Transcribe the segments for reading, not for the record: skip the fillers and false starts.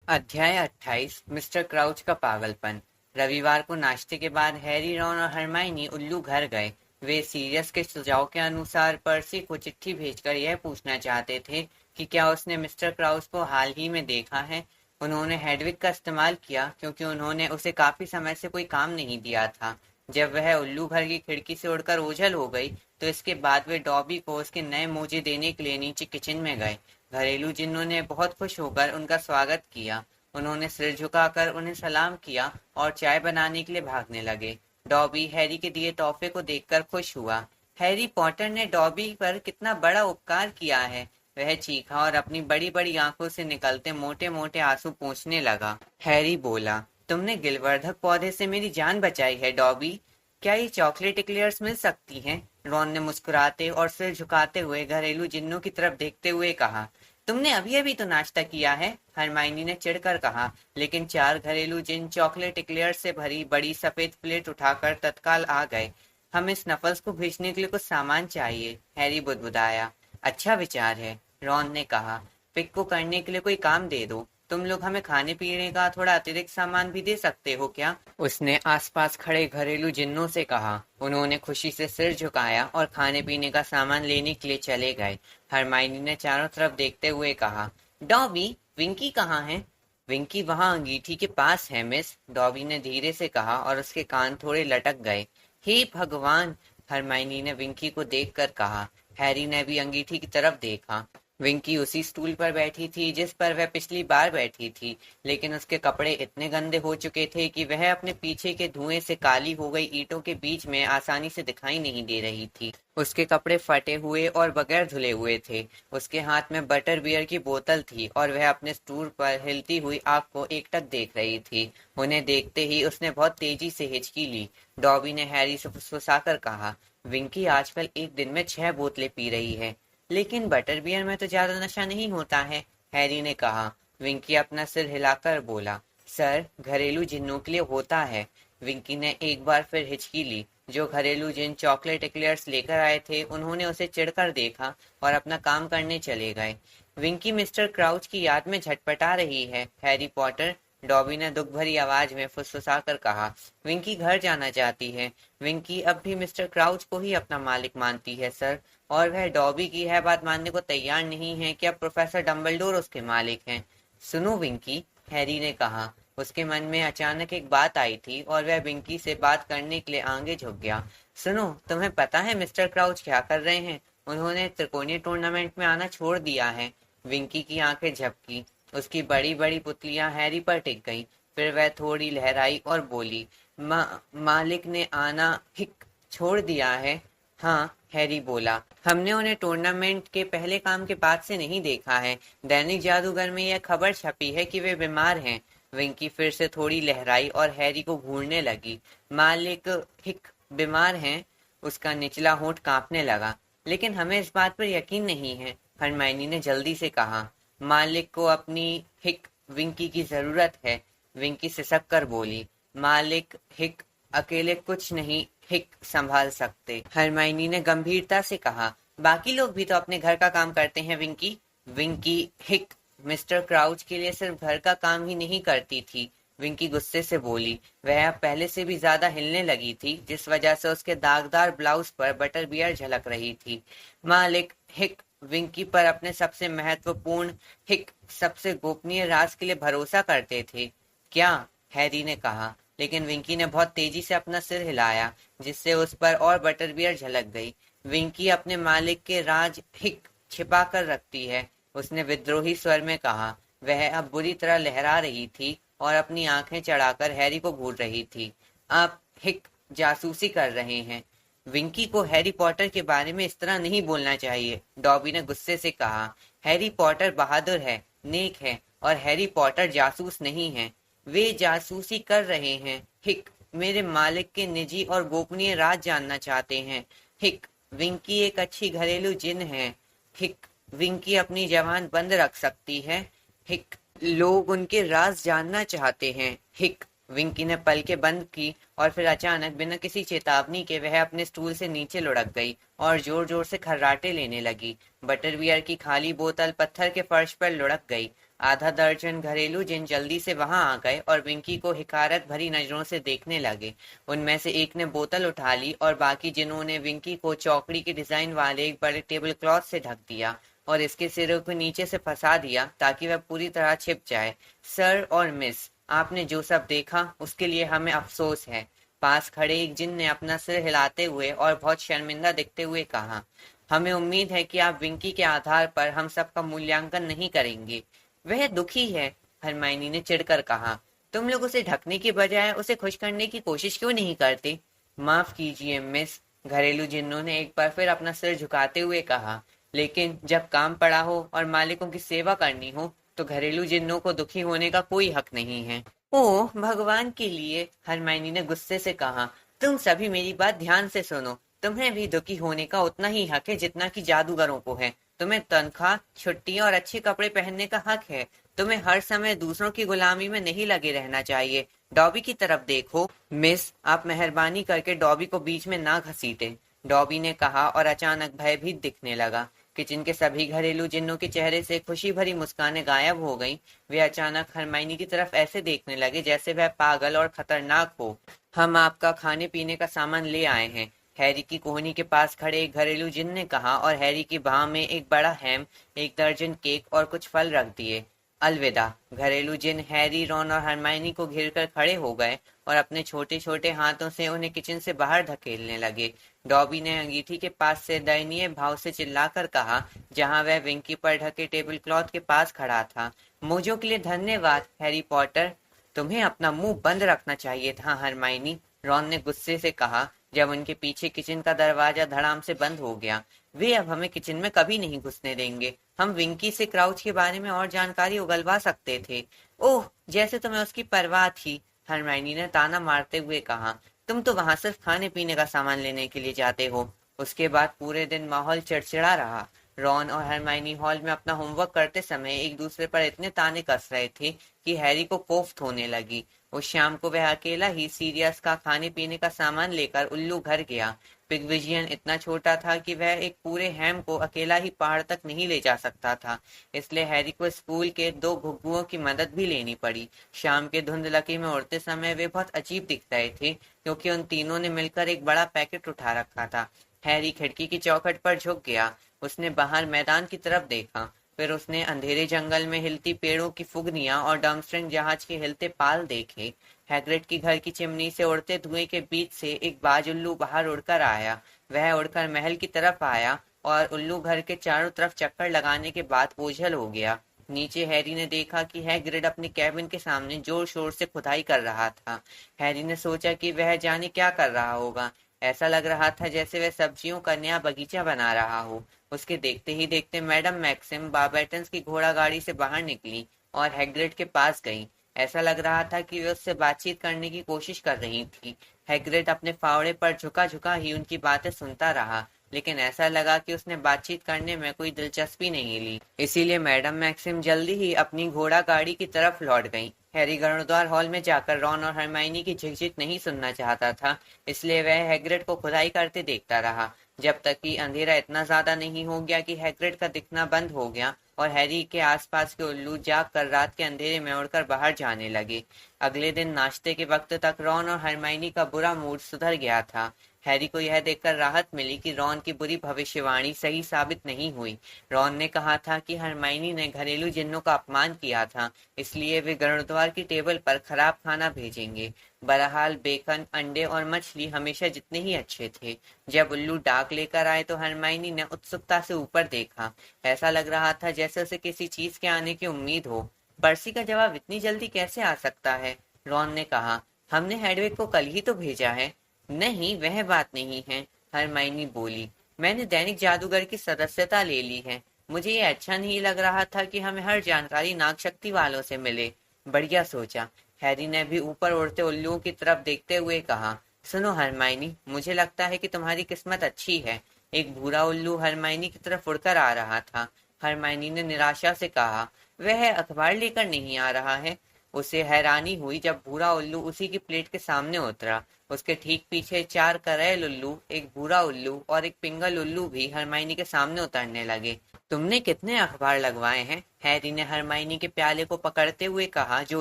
अध्याय 28 mister crouch का पागलपन। रविवार को नाश्ते के बाद हैरी, रॉन और हरमाइनी उल्लू घर गए। वे सीरियस के सुझाव के अनुसार पर्सी को चिट्ठी भेजकर यह पूछना चाहते थे कि क्या उसने मिस्टर क्राउच को हाल ही में देखा है। उन्होंने हेडविग का इस्तेमाल किया क्योंकि उन्होंने उसे काफी समय से कोई काम नहीं दिया था। जब वह उल्लू घर की खिड़की से उड़कर ओझल हो गई तो इसके बाद वे डॉबी को उसके नए मोजे देने के लिए नीचे किचन में गए। घरेलू जिन्नों ने बहुत खुश होकर उनका स्वागत किया। उन्होंने सिर झुकाकर उन्हें सलाम किया और चाय बनाने के लिए भागने लगे। डॉबी हैरी के दिए तोहफे को देखकर खुश हुआ। हैरी पॉटर ने डॉबी पर कितना बड़ा उपकार किया है, वह चीखा और अपनी बड़ी बड़ी आंखों से निकलते मोटे मोटे आंसू पोंछने लगा। हैरी बोला, तुमने गिलवर्धक पौधे से मेरी जान बचाई है डॉबी। क्या ये चॉकलेट एक्लेयर्स मिल सकती हैं? रॉन ने मुस्कुराते और सिर झुकाते हुए घरेलू जिन्नों की तरफ देखते हुए कहा। तुमने अभी अभी तो नाश्ता किया है, हरमाइनी ने चिढ़कर कहा। लेकिन चार घरेलू जिन्न चॉकलेट एक्लेयर्स से भरी बड़ी सफेद प्लेट उठाकर तत्काल आ गए। हमें स्नफल्स को भेजने के लिए कुछ सामान चाहिए, हैरी बुदबुदाया। अच्छा विचार है, रॉन ने कहा। पिक को करने के लिए कोई काम दे दो। तुम लोग हमें खाने पीने का थोड़ा अतिरिक्त सामान भी दे सकते हो क्या? उसने आसपास खड़े घरेलू जिन्नों से कहा। उन्होंने खुशी से सिर झुकाया और खाने पीने का सामान लेने के लिए चले गए। हरमाइनी ने चारों तरफ देखते हुए कहा, डॉबी, विंकी कहाँ है? विंकी वहां अंगीठी के पास है मिस, डॉबी ने धीरे से कहा और उसके कान थोड़े लटक गए। हे भगवान, हरमाइनी ने विंकी को देखकर कहा। हैरी ने भी अंगीठी की तरफ देखा। विंकी उसी स्टूल पर बैठी थी जिस पर वह पिछली बार बैठी थी, लेकिन उसके कपड़े इतने गंदे हो चुके थे कि वह अपने पीछे के धुएं से काली हो गई ईंटों के बीच में आसानी से दिखाई नहीं दे रही थी। उसके कपड़े फटे हुए और बगैर धुले हुए थे। उसके हाथ में बटर बियर की बोतल थी और वह अपने स्टूल पर हिलती हुई आग को एकटक देख रही थी। उन्हें देखते ही उसने बहुत तेजी से हिचकी ली। डॉबी ने हैरी से फुसफुसाकर कहा, विंकी आजकल एक दिन में 6 बोतलें पी रही है। लेकिन बटर बियर में तो ज्यादा नशा नहीं होता है, हैरी ने कहा। विंकी अपना सिर हिलाकर बोला, सर, घरेलू जिन्नों के लिए होता है। विंकी ने एक बार फिर हिचकी ली। जो घरेलू जिन्न चॉकलेट एक्लेयर्स लेकर आए थे उन्होंने उसे चिढ़कर देखा और अपना काम करने चले गए। विंकी मिस्टर क्राउच की याद में झटपटा रही है, हैरी पॉटर, डॉबी ने दुख भरी आवाज में फुसफुसाकर कहा। विंकी घर जाना चाहती है। विंकी अब भी मिस्टर क्राउच को ही अपना मालिक मानती है सर, और वह डॉबी की यह बात मानने को तैयार नहीं है कि अब प्रोफेसर डम्बलडोर उसके मालिक हैं। सुनो विंकी, हैरी ने कहा। उसके मन में अचानक एक बात आई थी और वह विंकी से बात करने के लिए आगे झुक गया। सुनो, तुम्हें पता है मिस्टर क्राउच क्या कर रहे हैं? उन्होंने त्रिकोणीय टूर्नामेंट में आना छोड़ दिया है। विंकी की आंखें झपकी। उसकी बड़ी बड़ी पुतलियां हैरी पर टिक गईं। फिर वह थोड़ी लहराई और बोली, मालिक ने आना हिक छोड़ दिया है? हाँ, हैरी बोला। हमने उन्हें टूर्नामेंट के पहले काम के बाद से नहीं देखा है। दैनिक जादूगर में यह खबर छपी है कि वे बीमार हैं। विंकी फिर से थोड़ी लहराई और हैरी को घूरने लगी। मालिक हिक बीमार हैं? उसका निचला होंठ कांपने लगा। लेकिन हमें इस बात पर यकीन नहीं है, हरमाइनी ने जल्दी से कहा। मालिक को अपनी हिक विंकी की जरूरत है, विंकी सिसक कर बोली। मालिक हिक अकेले कुछ नहीं हिक संभाल सकते, हरमाइनी ने गंभीरता से कहा। बाकी लोग भी तो अपने घर का काम करते हैं विंकी। विंकी हिक मिस्टर क्राउच के लिए सिर्फ घर का काम ही नहीं करती थी, विंकी गुस्से से बोली। वह अब पहले से भी ज्यादा हिलने लगी थी, जिस वजह से उसके दागदार ब्लाउज पर बटर बियर झलक रही थी। मालिक हिक विंकी पर अपने सबसे महत्वपूर्ण हिक सबसे गोपनीय राज के लिए भरोसा करते थे। क्या? हैरी ने कहा, लेकिन विंकी ने बहुत तेजी से अपना सिर हिलाया, जिससे उस पर और बटर बियर झलक गई। विंकी अपने मालिक के राज हिक छिपा कर रखती है, उसने विद्रोही स्वर में कहा। वह अब बुरी तरह लहरा रही थी और अपनी आंखें चढ़ाकर हैरी को घूर रही थी। आप हिक जासूसी कर रहे हैं। विंकी को हैरी पॉटर के बारे में इस तरह नहीं बोलना चाहिए, डॉबी ने गुस्से से कहा। हैरी पॉटर बहादुर है, नेक है, और हैरी पॉटर जासूस नहीं है। वे जासूसी कर रहे हैं। हिक मेरे मालिक के निजी और गोपनीय राज जानना चाहते हैं। हिक विंकी एक अच्छी घरेलू जिन है। हिक विंकी अपनी जबान बंद रख सकती है। हिक लोग उनके राज जानना चाहते हैं। हिक विंकी ने पलकें बंद की और फिर अचानक बिना किसी चेतावनी के वह अपने स्टूल से नीचे लुढ़क गई और जोर जोर से खर्राटे लेने लगी। बटर बियर की खाली बोतल पत्थर के फर्श पर लुढ़क गई। आधा दर्जन घरेलू जिन जल्दी से वहां आ गए और विंकी को हिकारत भरी नजरों से देखने लगे। उनमें से एक ने बोतल उठा ली और बाकी जिनों ने विंकी को चौकड़ी के डिजाइन वाले एक बड़े टेबल क्लॉथ से ढक दिया और इसके सिरों को नीचे से फंसा दिया ताकि वह पूरी तरह छिप जाए। सर और मिस, आपने जो सब देखा उसके लिए हमें अफसोस है। पास खड़े एक जिन ने अपना सिर हिलाते हुए और बहुत शर्मिंदा दिखते हुए कहा। हमें उम्मीद है कि आप विंकी के आधार पर हम सबका मूल्यांकन नहीं करेंगे। वह दुखी है, हरमाइनी ने चिढ़कर कहा। तुम लोग उसे ढकने की बजाय उसे खुश करने की कोशिश क्यों नहीं करते? माफ कीजिए मिस, घरेलू जिन्नों ने एक बार फिर अपना सिर झुकाते हुए कहा। लेकिन जब काम पड़ा हो और मालिकों की सेवा करनी हो तो घरेलू जिन्नों को दुखी होने का कोई हक नहीं है। ओह भगवान के लिए, हरमाइनी ने गुस्से से कहा। तुम सभी मेरी बात ध्यान से सुनो। तुम्हें भी दुखी होने का उतना ही हक है जितना कि जादूगरों को है। तुम्हें तनख्वाह, छुट्टियां और अच्छे कपड़े पहनने का हक है। तुम्हें हर समय दूसरों की गुलामी में नहीं लगे रहना चाहिए। डॉबी की तरफ देखो। मिस, आप मेहरबानी करके डॉबी को बीच में ना घसीटे, डॉबी ने कहा और अचानक भयभीत दिखने लगा। किचन के सभी घरेलू जिन्नों के चेहरे से खुशी भरी मुस्कानें गायब हो गईं। वे अचानक हरमाइनी की तरफ ऐसे देखने लगे जैसे वह पागल और खतरनाक हो। हम आपका खाने पीने का सामान ले आए हैं, हैरी की कोहनी के पास खड़े एक घरेलू जिन ने कहा और हैरी की बाह में एक बड़ा हैम, एक दर्जन केक और कुछ फल रख दिए। अलविदा। घरेलू जिन हैरी, रॉन और हरमाइनी को घिरकर खड़े हो गए और अपने छोटे छोटे हाथों से उन्हें किचन से बाहर धकेलने लगे। डॉबी ने अंगीठी के पास से दयनीय भाव से चिल्लाकर कहा, जहां वह विंकी पर ढके टेबल क्लॉथ के पास खड़ा था। मोजों के लिए धन्यवाद हैरी पॉटर। तुम्हें अपना मुंह बंद रखना चाहिए था हरमाइनी, रॉन ने गुस्से से कहा जब उनके पीछे किचन का दरवाजा धड़ाम से बंद हो गया। वे अब हमें किचन में कभी नहीं घुसने देंगे। हम विंकी से क्राउच के बारे में और जानकारी उगलवा सकते थे। ओह, जैसे तुम्हें उसकी परवाह थी, हरमाइनी ने ताना मारते हुए कहा। तुम तो वहां सिर्फ खाने पीने का सामान लेने के लिए जाते हो। उसके बाद पूरे दिन माहौल चिड़चिड़ा रहा। रॉन और हरमाइनी हॉल में अपना होमवर्क करते समय एक दूसरे पर इतने ताने कस रहे थे कि हैरी को कोफ्त होने लगी। उस शाम को वह अकेला ही सीरियस का खाने पीने का सामान लेकर उल्लू घर गया। पिगविजियन इतना छोटा था कि वह एक पूरे हैम को अकेला ही पहाड़ तक नहीं ले जा सकता था, इसलिए हैरी को स्कूल के 2 घुग्गुओं की मदद भी लेनी पड़ी। शाम के धुंधलकी में उड़ते समय वे बहुत अजीब दिख रहे थे क्योंकि उन तीनों ने मिलकर एक बड़ा पैकेट उठा रखा था। हैरी खिड़की की चौखट पर झुक गया। उसने बाहर मैदान की तरफ देखा, फिर उसने अंधेरे जंगल में हिलती पेड़ों की फुगनियां और डर्मस्ट्रिंग जहाज के हिलते पाल देखे। हैग्रिड की घर की चिमनी से उड़ते धुएं के बीच से एक बाज उल्लू बाहर उड़कर आया। वह उड़कर महल की तरफ आया और उल्लू घर के चारों तरफ चक्कर लगाने के बाद ओझल हो गया। नीचे हैरी ने देखा कि हैग्रिड अपने कैबिन के सामने जोर शोर से खुदाई कर रहा था। हैरी ने सोचा कि वह जाने क्या कर रहा होगा। ऐसा लग रहा था जैसे वह सब्जियों का नया बगीचा बना रहा हो। उसके देखते ही देखते मैडम मैक्सिम बार्बेटन्स की घोड़ा गाड़ी से बाहर निकली और हैग्रिड के पास गई। ऐसा लग रहा था कि वे उससे बातचीत करने की कोशिश कर रही थी। हैग्रिड अपने फावड़े पर झुका झुका ही उनकी बातें सुनता रहा, लेकिन ऐसा लगा कि उसने बातचीत करने में कोई दिलचस्पी नहीं ली। इसीलिए मैडम मैक्सिम जल्दी ही अपनी घोड़ा गाड़ी की तरफ लौट गई। हैरी गणद्वार हॉल में जाकर रॉन और हरमाइनी की झिकझिक नहीं सुनना चाहता था, इसलिए वह हैग्रिड को खुदाई करते देखता रहा जब तक कि अंधेरा इतना ज्यादा नहीं हो गया कि हैग्रिड का दिखना बंद हो गया और हैरी के आसपास के उल्लू जाग कर रात के अंधेरे में उड़कर बाहर जाने लगे। अगले दिन नाश्ते के वक्त तक रॉन और हरमाइनी का बुरा मूड सुधर गया था। हैरी को यह देखकर राहत मिली कि रॉन की बुरी भविष्यवाणी सही साबित नहीं हुई। रॉन ने कहा था कि हरमाइनी ने घरेलू जिन्नों का अपमान किया था, इसलिए वे गणद्वार की टेबल पर खराब खाना भेजेंगे। बहरहाल बेकन, अंडे और मछली हमेशा जितने ही अच्छे थे। जब उल्लू डाक लेकर आए तो हरमाइनी ने उत्सुकता से ऊपर देखा। ऐसा लग रहा था जैसे उसे किसी चीज के आने की उम्मीद हो। पर्सी का जवाब इतनी जल्दी कैसे आ सकता है? रॉन ने कहा। हमने हेडविग को कल ही तो भेजा है। नहीं, वह बात नहीं है, हरमाइनी बोली। मैंने दैनिक जादूगर की सदस्यता ले ली है। मुझे ये अच्छा नहीं लग रहा था कि हमें हर जानकारी नागशक्ति वालों से मिले। बढ़िया सोचा, हैरी ने भी ऊपर उड़ते उल्लुओं की तरफ देखते हुए कहा। सुनो हरमाइनी, मुझे लगता है कि तुम्हारी किस्मत अच्छी है। एक भूरा उल्लू हरमाइनी की तरफ उड़कर आ रहा था। हरमाइनी ने निराशा से कहा, वह अखबार लेकर नहीं आ रहा है। उसे हैरानी हुई जब भूरा उल्लू उसी की प्लेट के सामने उतरा। उसके ठीक पीछे 4 करेल उल्लू, एक भूरा उल्लू और एक पिंगल उल्लू भी हरमाइनी के सामने उतरने लगे। तुमने कितने अखबार लगवाए हैं? हैरी ने हरमाइनी के प्याले को पकड़ते हुए कहा, जो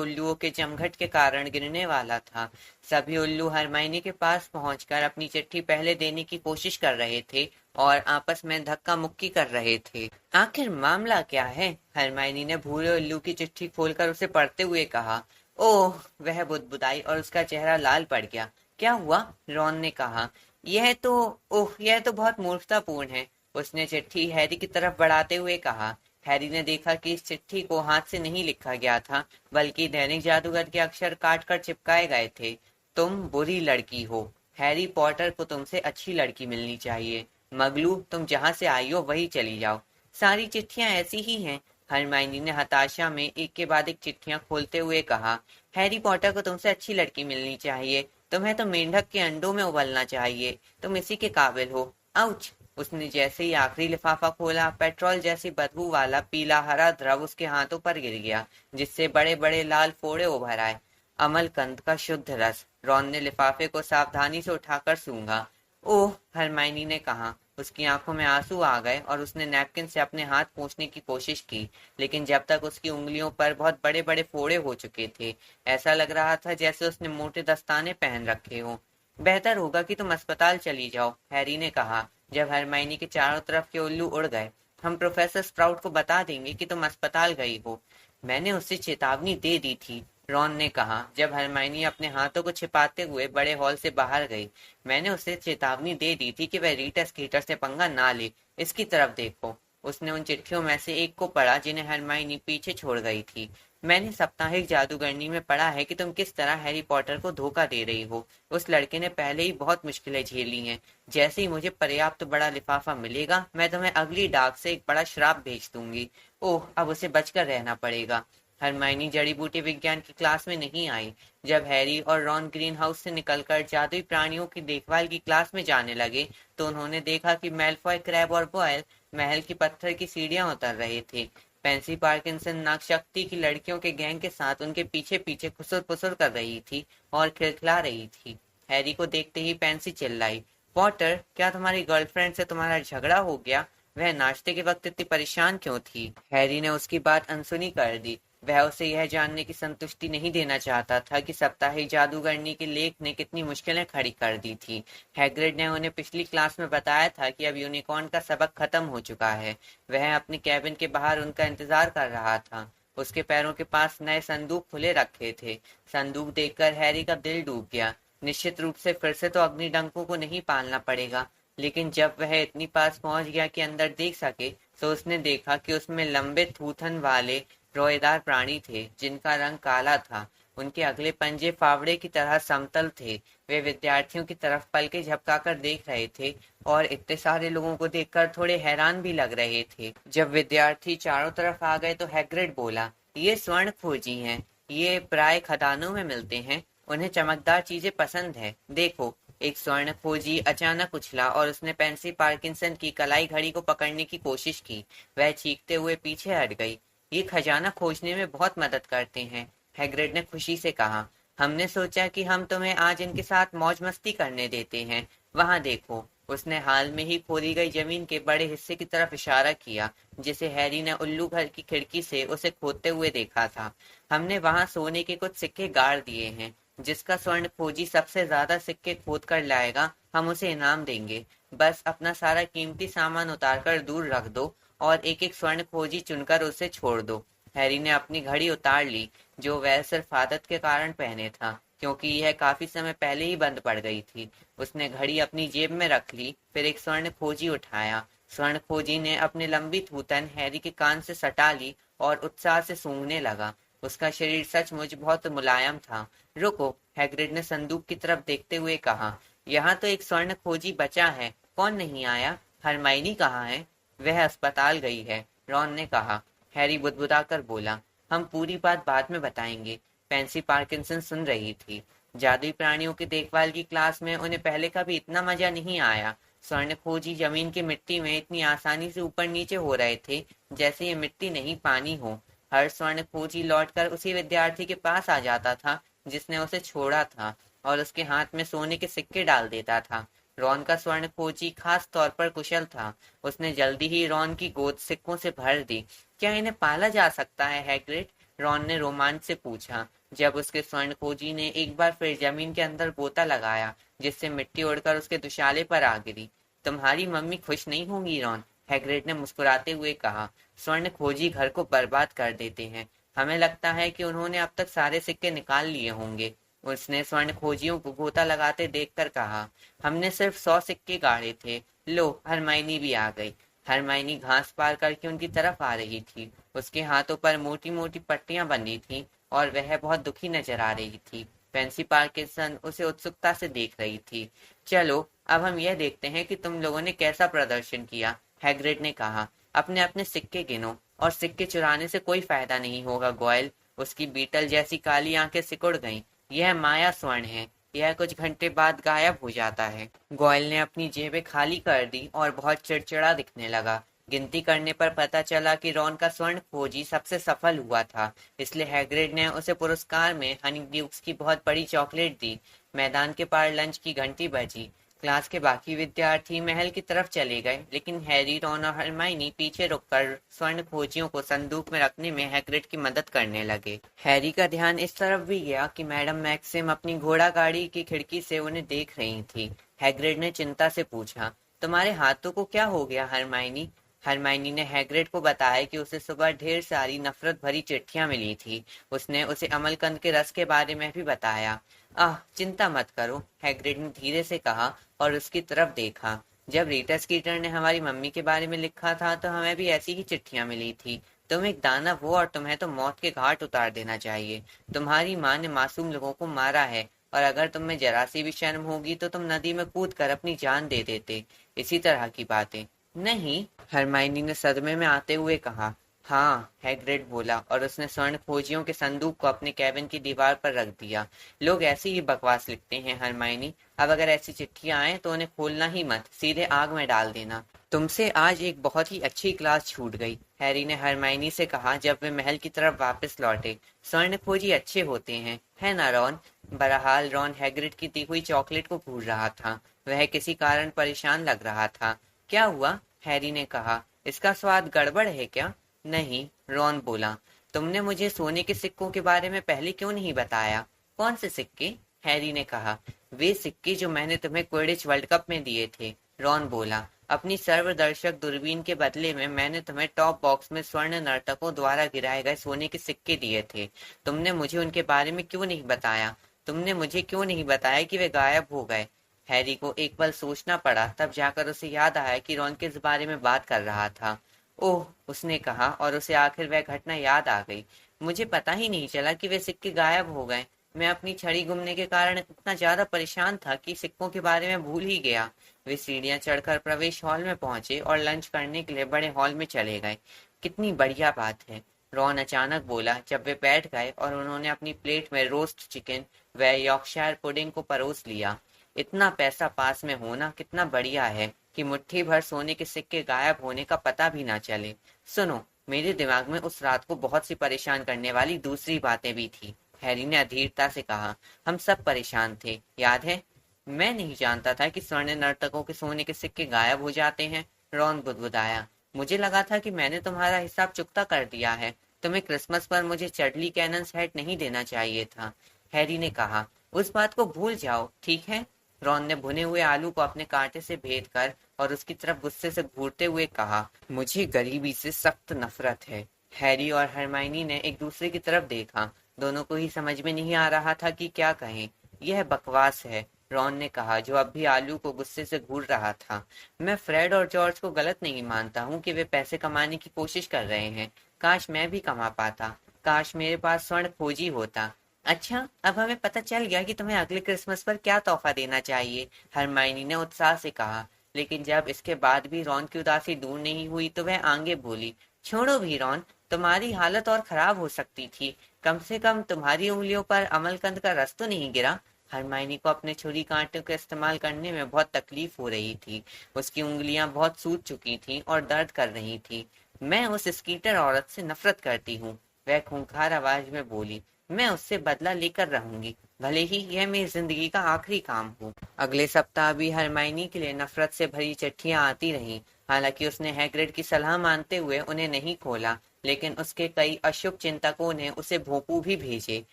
उल्लुओं के जमघट के कारण गिरने वाला था। सभी उल्लू हरमाइनी के पास पहुंचकर अपनी चिट्ठी पहले देने की कोशिश कर रहे थे और आपस में धक्का मुक्की कर रहे थे। आखिर मामला क्या है? हरमाइनी ने भूरे उल्लू की चिट्ठी खोलकर उसे पढ़ते हुए कहा। ओह, वह बुदबुदाई और उसका चेहरा लाल पड़ गया। क्या हुआ? रॉन ने कहा। यह तो बहुत मूर्खतापूर्ण है, उसने चिट्ठी हैरी की तरफ बढ़ाते हुए कहा। हैरी ने देखा कि इस चिट्ठी को हाथ से नहीं लिखा गया था, बल्कि दैनिक जादूगर के अक्षर काटकर चिपकाए गए थे। तुम बुरी लड़की हो। हैरी पॉटर को तुमसे अच्छी लड़की मिलनी चाहिए। मगलू, तुम जहां से आई हो वही चली जाओ। सारी चिट्ठियां ऐसी ही हैं, हरमाइनी ने हताशा में एक के बाद एक चिट्ठियां खोलते हुए कहा। हैरी पॉटर को तुमसे अच्छी लड़की मिलनी चाहिए। तुम्हें तो मेंढक के अंडों में उबलना चाहिए। तुम इसी के काबिल हो। आउच! उसने जैसे ही आखिरी लिफाफा खोला, पेट्रोल जैसी बदबू वाला पीला हरा द्रव उसके हाथों पर गिर गया, जिससे बड़े बड़े लाल फोड़े उभर आए। अमलकंद का शुद्ध रस। रॉन ने लिफाफे को सावधानी से उठाकर सूंघा। ओह, हरमाइनी ने कहा। उसकी आंखों में आंसू आ गए और उसने नैपकिन से अपने हाथ पोंछने की कोशिश की, लेकिन जब तक उसकी उंगलियों पर बहुत बड़े बड़े फोड़े हो चुके थे, ऐसा लग रहा था जैसे उसने मोटे दस्ताने पहन रखे हों। बेहतर होगा कि तुम अस्पताल चली जाओ, हैरी ने कहा, जब हरमाइनी के चारों तरफ के उल्लू उड़ गए। हम प्रोफेसर स्प्राउट को बता देंगे कि तुम अस्पताल गई हो। मैंने उसे चेतावनी दे दी थी, रॉन ने कहा, जब हरमाइनी अपने हाथों को छिपाते हुए बड़े हॉल से बाहर गई। मैंने उसे चेतावनी दे दी थी कि वह रीटा स्कीटर से पंगा ना ले। इसकी तरफ देखो। उसने उन चिट्ठियों में से एक को पढ़ा जिन्हें हरमाइनी पीछे छोड़ गई थी। मैंने साप्ताहिक जादूगरनी में पढ़ा है कि तुम किस तरह हैरी पॉटर को धोखा दे रही हो। उस लड़के ने पहले ही बहुत मुश्किलें झेली हैं। जैसे ही मुझे पर्याप्त बड़ा लिफाफा मिलेगा, मैं तुम्हें अगली डाक से एक बड़ा श्राप भेज दूंगी। ओह, अब उसे बचकर रहना पड़ेगा। हरमाइनी जड़ी बूटी विज्ञान की क्लास में नहीं आई। जब हैरी और रॉन ग्रीन हाउस से निकलकर जादुई प्राणियों की देखभाल की क्लास में जाने लगे, तो उन्होंने देखा कि मैलफॉय, क्रैब और बॉयल महल की पत्थर की सीढ़ियां उतर रहे थे। पेंसी पार्किंसन नागशक्ति की लड़कियों के गैंग के साथ उनके पीछे पीछे खुसुर पुसुर कर रही थी और खिलखिला रही थी। हैरी को देखते ही पेंसी चिल्लाई, पॉटर, क्या तुम्हारी गर्लफ्रेंड से तुम्हारा झगड़ा हो गया? वह नाश्ते के वक्त इतनी परेशान क्यों थी? हैरी ने उसकी बात अनसुनी कर दी। वह उसे यह जानने की संतुष्टि नहीं देना चाहता था कि साप्ताहिक जादूगरनी के लेख ने कितनी मुश्किलें खड़ी कर दी थी। हैग्रिड ने उन्हें पिछली क्लास में बताया था कि अब यूनिकॉर्न का सबक खत्म हो चुका है। वह अपने कैबिन के बाहर उनका इंतजार कर रहा था। उसके पैरों के पास नए संदूक खुले रखे थे। संदूक देखकर हैरी का दिल डूब गया। निश्चित रूप से फिर से तो अग्निडंकों को नहीं पालना पड़ेगा, लेकिन जब वह इतनी पास पहुंच गया कि अंदर देख सके, तो उसने देखा कि उसमें लंबे थूथन वाले रोएदार प्राणी थे, जिनका रंग काला था। उनके अगले पंजे फावड़े की तरह समतल थे। वे विद्यार्थियों की तरफ पलके झपकाकर देख रहे थे और इतने सारे लोगों को देखकर थोड़े हैरान भी लग रहे थे। जब विद्यार्थी चारों तरफ आ गए तो हैग्रिड बोला, ये स्वर्ण खोजी हैं। ये प्राय खदानों में मिलते हैं। उन्हें चमकदार चीजें पसंद है। देखो। एक स्वर्ण खोजी अचानक उछला और उसने पेंसी पार्किंसन की कलाई घड़ी को पकड़ने की कोशिश की। वह चीखते हुए पीछे हट गई। ये खजाना खोजने में बहुत मदद करते हैं, हैग्रिड ने खुशी से कहा। हमने सोचा कि हम तुम्हें आज इनके साथ मौज मस्ती करने देते हैं। वहां देखो। उसने हाल में ही खोदी गई जमीन के बड़े हिस्से की तरफ इशारा किया, जिसे हैरी ने उल्लू घर की खिड़की से उसे खोदते हुए देखा था। हमने वहां सोने के कुछ सिक्के गाड़ दिए हैं। जिसका स्वर्ण खोजी सबसे ज्यादा सिक्के खोद कर लाएगा, हम उसे इनाम देंगे। बस अपना सारा कीमती सामान उतारकर दूर रख दो और एक एक स्वर्ण खोजी चुनकर उसे छोड़ दो। हैरी ने अपनी घड़ी उतार ली, जो वह सिर्फ आदत के कारण पहने था, क्योंकि यह काफी समय पहले ही बंद पड़ गई थी। उसने घड़ी अपनी जेब में रख ली, फिर एक स्वर्ण खोजी उठाया। स्वर्ण खोजी ने अपनी लंबी थूथन हैरी के कान से सटा ली और उत्साह से सूंघने लगा। उसका शरीर सचमुच बहुत मुलायम था। रुको, हैग्रिड ने संदूक की तरफ देखते हुए कहा। यहाँ तो एक स्वर्ण खोजी बचा है। कौन नहीं आया? हरमाइनी कहाँ है? वह अस्पताल गई है, रॉन ने कहा। हैरी बुदबुदाकर बोला, हम पूरी बात बाद में बताएंगे। पेंसी पार्किंसन सुन रही थी। जादुई प्राणियों की देखभाल की क्लास में उन्हें पहले कभी इतना मजा नहीं आया। स्वर्ण खोजी जमीन की मिट्टी में इतनी आसानी से ऊपर नीचे हो रहे थे, जैसे ये मिट्टी नहीं पानी हो। हर स्वर्ण खोजी लौटकर उसी विद्यार्थी के पास आ जाता था जिसने उसे छोड़ा था, और उसके हाथ में सोने के सिक्के डाल देता था। रॉन का स्वर्ण खोजी खास तौर पर कुशल था। उसने जल्दी ही रॉन की गोद सिक्कों से भर दी। क्या इन्हें पाला जा सकता है हैग्रिड? रॉन ने रोमांच से पूछा, जब उसके स्वर्ण खोजी ने एक बार फिर जमीन के अंदर गोता लगाया, जिससे मिट्टी उड़कर उसके दुशाले पर आ गिरी। तुम्हारी मम्मी खुश नहीं होंगी रॉन, हैग्रिड ने मुस्कुराते हुए कहा। स्वर्ण खोजी घर को बर्बाद कर देते हैं। हमें लगता है कि उन्होंने अब तक सारे सिक्के निकाल लिए होंगे। उसने स्वर्ण खोजियों को गोता लगाते देखकर कहा। हमने सिर्फ 100 सिक्के गाड़े थे। लो, हरमाइनी भी आ गई। हरमाइनी घास पार करके उनकी तरफ आ रही थी। उसके हाथों पर मोटी मोटी पट्टियां बंधी थीं और वह बहुत दुखी नजर आ रही थी। पेंसी पार्किंसन उसे उत्सुकता से देख रही थी। चलो, अब हम यह देखते हैं कि तुम लोगों ने कैसा प्रदर्शन किया, हैग्रिड ने कहा। अपने अपने सिक्के गिनो, और सिक्के चुराने से कोई फायदा नहीं होगा गोयल। उसकी बीटल जैसी काली आंखें सिकुड़ गईं। यह माया स्वर्ण है। यह कुछ घंटे बाद गायब हो जाता है। गोयल ने अपनी जेबें खाली कर दी और बहुत चिड़चिड़ा दिखने लगा। गिनती करने पर पता चला कि रॉन का स्वर्ण खोजी सबसे सफल हुआ था, इसलिए हैग्रिड ने उसे पुरस्कार में हनी ड्यूक्स की बहुत बड़ी चॉकलेट दी। मैदान के पार लंच की घंटी बजी। क्लास के बाकी विद्यार्थी महल की तरफ चले गए, लेकिन हैरी, रॉन और हरमाइनी पीछे रुककर स्वर्ण खोजियों को संदूक में रखने में हैग्रिड की मदद करने लगे। हैरी का ध्यान इस तरफ भी गया कि मैडम मैक्सिम अपनी घोड़ा गाड़ी की खिड़की से उन्हें देख रही थी। हैग्रिड ने चिंता से पूछा, तुम्हारे हाथों को क्या हो गया हरमाइनी? हरमाइनी ने हैग्रिड को बताया कि उसे सुबह ढेर सारी नफरत भरी चिट्ठियां मिली थी। उसने उसे अमलकंद के रस के बारे में भी बताया। आह, चिंता मत करो, हैग्रिड ने धीरे से कहा और उसकी तरफ देखा। जब रीटा स्कीटर ने हमारी मम्मी के बारे में लिखा था तो हमें भी ऐसी ही चिट्ठियां मिली थी। तुम एक दानव हो और तुम्हें तो मौत के घाट उतार देना चाहिए। तुम्हारी माँ ने मासूम लोगों को मारा है, और अगर तुम्हें जरा सी भी शर्म होगी तो तुम नदी में कूद कर अपनी जान दे देते। इसी तरह की बातें। नहीं, हरमाइनी ने सदमे में आते हुए कहा। हाँ, हैग्रिड बोला, और उसने स्वर्ण खोजियों के संदूक को अपने कैबिन की दीवार पर रख दिया। लोग ऐसी ही बकवास लिखते हैं हरमाइनी। अब अगर ऐसी चिट्ठियां आए तो उन्हें खोलना ही मत, सीधे आग में डाल देना। तुमसे आज एक बहुत ही अच्छी क्लास छूट गई, हैरी ने हरमाइनी से कहा जब वे महल की तरफ वापस लौटे। स्वर्ण खोजी अच्छे होते हैं, है ना रॉन? बहरहाल रॉन हैग्रिड की दी हुई चॉकलेट को घूर रहा था। वह किसी कारण परेशान लग रहा था। क्या हुआ? हैरी ने कहा। इसका स्वाद गड़बड़ है क्या? नहीं, रॉन बोला। तुमने मुझे सोने के सिक्कों के बारे में पहले क्यों नहीं बताया? कौन से सिक्के? हैरी ने कहा। वे सिक्के जो मैंने तुम्हें क्विडिच वर्ल्ड कप में दिए थे, रॉन बोला। अपनी सर्वदर्शक दूरबीन के बदले में मैंने तुम्हें टॉप बॉक्स में स्वर्ण नर्तकों द्वारा गिराए गए सोने के सिक्के दिए थे। तुमने मुझे उनके बारे में क्यों नहीं बताया? तुमने मुझे क्यों नहीं बताया कि वे गायब हो गए? हैरी को एक पल सोचना पड़ा, तब जाकर उसे याद आया कि रॉन किस बारे में बात कर रहा था। ओह, उसने कहा, और उसे आखिर वह घटना याद आ गई। मुझे पता ही नहीं चला कि वे सिक्के गायब हो गए। मैं अपनी छड़ी गुमने के कारण इतना ज्यादा परेशान था कि सिक्कों के बारे में भूल ही गया। वे सीढ़ियां चढ़कर प्रवेश हॉल में पहुंचे और लंच करने के लिए बड़े हॉल में चले गए। कितनी बढ़िया बात है, रॉन अचानक बोला जब वे बैठ गए और उन्होंने अपनी प्लेट में रोस्ट चिकन व यॉर्कशायर पुडिंग को परोस लिया। इतना पैसा पास में होना कितना बढ़िया है कि मुट्ठी भर सोने के सिक्के गायब होने का पता भी ना चले। सुनो, मेरे दिमाग में उस रात को बहुत सी परेशान करने वाली दूसरी बातें भी थी, हैरी ने अधीरता से कहा। हम सब परेशान थे, याद है? मैं नहीं जानता था कि स्वर्ण नर्तकों के सोने के सिक्के गायब हो जाते हैं, रॉन बुदबुदाया। मुझे लगा था कि मैंने तुम्हारा हिसाब चुकता कर दिया है। तुम्हें क्रिसमस पर मुझे चडली कैनन्स हैट नहीं देना चाहिए था, हैरी ने कहा। उस बात को भूल जाओ, ठीक है? रॉन ने भुने हुए आलू को अपने कांटे से भेद कर और उसकी तरफ गुस्से से घूरते हुए कहा, मुझे गरीबी से सख्त नफरत है। हैरी और हरमाइनी ने एक दूसरे की तरफ देखा। दोनों को ही समझ में नहीं आ रहा था कि क्या कहें। यह बकवास है, रॉन ने कहा, जो अब भी आलू को गुस्से से घूर रहा था। मैं फ्रेड और जॉर्ज को गलत नहीं मानता हूँ कि वे पैसे कमाने की कोशिश कर रहे हैं। काश मैं भी कमा पाता। काश मेरे पास स्वर्ण खोजी होता। अच्छा, अब हमें पता चल गया कि तुम्हें अगले क्रिसमस पर क्या तोहफा देना चाहिए, हरमाइनी ने उत्साह से कहा। लेकिन जब इसके बाद भी रॉन की उदासी दूर नहीं हुई तो वह आगे बोली, छोड़ो भी रॉन, तुम्हारी हालत और खराब हो सकती थी। कम से कम तुम्हारी उंगलियों पर अमलकंद का रस तो नहीं गिरा। हरमाइनी को अपने छुरी कांटे का इस्तेमाल करने में बहुत तकलीफ हो रही थी। उसकी उंगलियां बहुत सूज चुकी थीं और दर्द कर रही थी। मैं उस स्कीटर औरत से नफरत करती हूँ, वह खूंखार आवाज में बोली। मैं उससे बदला लेकर रहूंगी, भले ही यह मेरी जिंदगी का आखिरी काम हो। अगले सप्ताह भी हरमाइनी के लिए नफरत से भरी चिट्ठियां आती रहीं। हालांकि उसने हैग्रिड की सलाह मानते हुए उन्हें नहीं खोला, लेकिन उसके कई अशुभ चिंतकों ने उसे भोंपू भी भेजे।